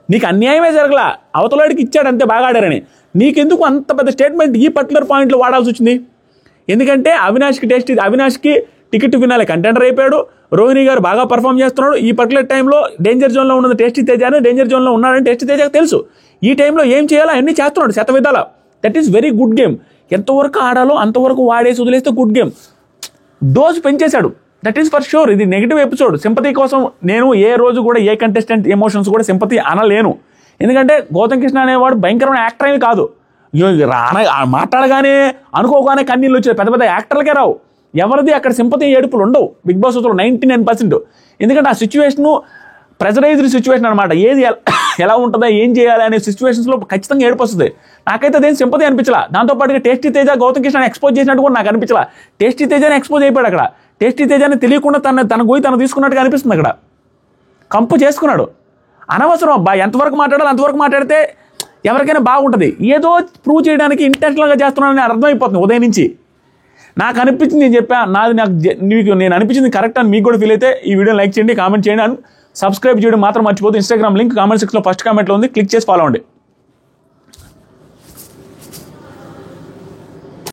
నీకు అన్యాయమే జరగలా, అవతలవాడికి ఇచ్చాడు అంతే బాగా ఆడారని. నీకెందుకు అంత పెద్ద స్టేట్మెంట్ ఈ పర్టికులర్ పాయింట్లో వాడాల్సి వచ్చింది? ఎందుకంటే అవినాష్కి టికెట్ వినాలి కంటెండర్ అయిపోయాడు. రోహిణి గారు బాగా పర్ఫామ్ చేస్తున్నాడు. ఈ పర్టికులర్ టైంలో డేంజర్ జోన్లో ఉన్నది టేస్టీ తేజ అని, డేంజర్ జోన్లో ఉన్నాడని టేస్టీ తేజకు తెలుసు. ఈ టైంలో ఏం చేయాలో అన్నీ చేస్తున్నాడు శతవిధాల. That is very good game. ఎంతవరకు ఆడాలో అంతవరకు వాడేసి వదిలేస్తే గుడ్ గేమ్. డోస్ పెంచేశాడు, దట్ ఈస్ ఫర్ షూర్. ఇది నెగిటివ్ ఎపిసోడ్. సింపతి కోసం నేను ఏ రోజు కూడా ఏ కంటెస్టెంట్ ఎమోషన్స్ కూడా సింపతి అనలేను. ఎందుకంటే గౌతమ్ కృష్ణ అనేవాడు భయంకరమైన యాక్టర్ ఏమి కాదు. మాట్లాడగానే అనుకోగానే కన్నీళ్ళు వచ్చాయి, పెద్ద పెద్ద యాక్టర్లకే రావు. ఎవరిది అక్కడ సింపతి ఏడుపులు ఉండవు బిగ్ బాస్ 99%. ఎందుకంటే ఆ సిచ్యువేషను ప్రెజరైజ్డ్ సిచ్యువేషన్ అనమాట. ఏది ఎలా ఉంటుందా, ఏం చేయాలి అనే సిచ్యువేషన్స్లో ఖచ్చితంగా ఏడుపు వస్తుంది. నాకైతే అదేం సింపతి అనిపించలా. దాంతోపాటుగా టేస్టీ తేజ గౌతమ్ కృష్ణ ఎక్స్పోజ్ చేసినట్టు కూడా నాకు అనిపించలా. టేస్టీ తేజని ఎక్స్పోజ్ అయిపోయాడు అక్కడ. టేస్టీ తేజని తెలియకుండా తన గోయి తను తీసుకున్నట్టుగా అనిపిస్తుంది. అక్కడ కంపు చేసుకున్నాడు. అనవసరం అబ్బా, ఎంతవరకు మాట్లాడాలి అంతవరకు మాట్లాడితే ఎవరికైనా బాగుంటుంది. ఏదో ప్రూవ్ చేయడానికి ఇంటెన్షనల్గా చేస్తున్నానని అర్థమైపోతుంది ఉదయం నుంచి. నాకు అనిపించింది నేను చెప్పా, నేను అనిపించింది కరెక్ట్ అని మీకు కూడా ఫీల్ అయితే ఈ వీడియో లైక్ చేయండి, కామెంట్ చేయండి, అండ్ సబ్స్క్రైబ్ చేయడం మాత్రం మర్చిపోతుంది. ఇన్స్టాగ్రామ్ లింక్ కామెంట్ సెక్షన్లో ఫస్ట్ కామెంట్లో ఉంది, క్లిక్ చేసి ఫాలో అవ్వండి.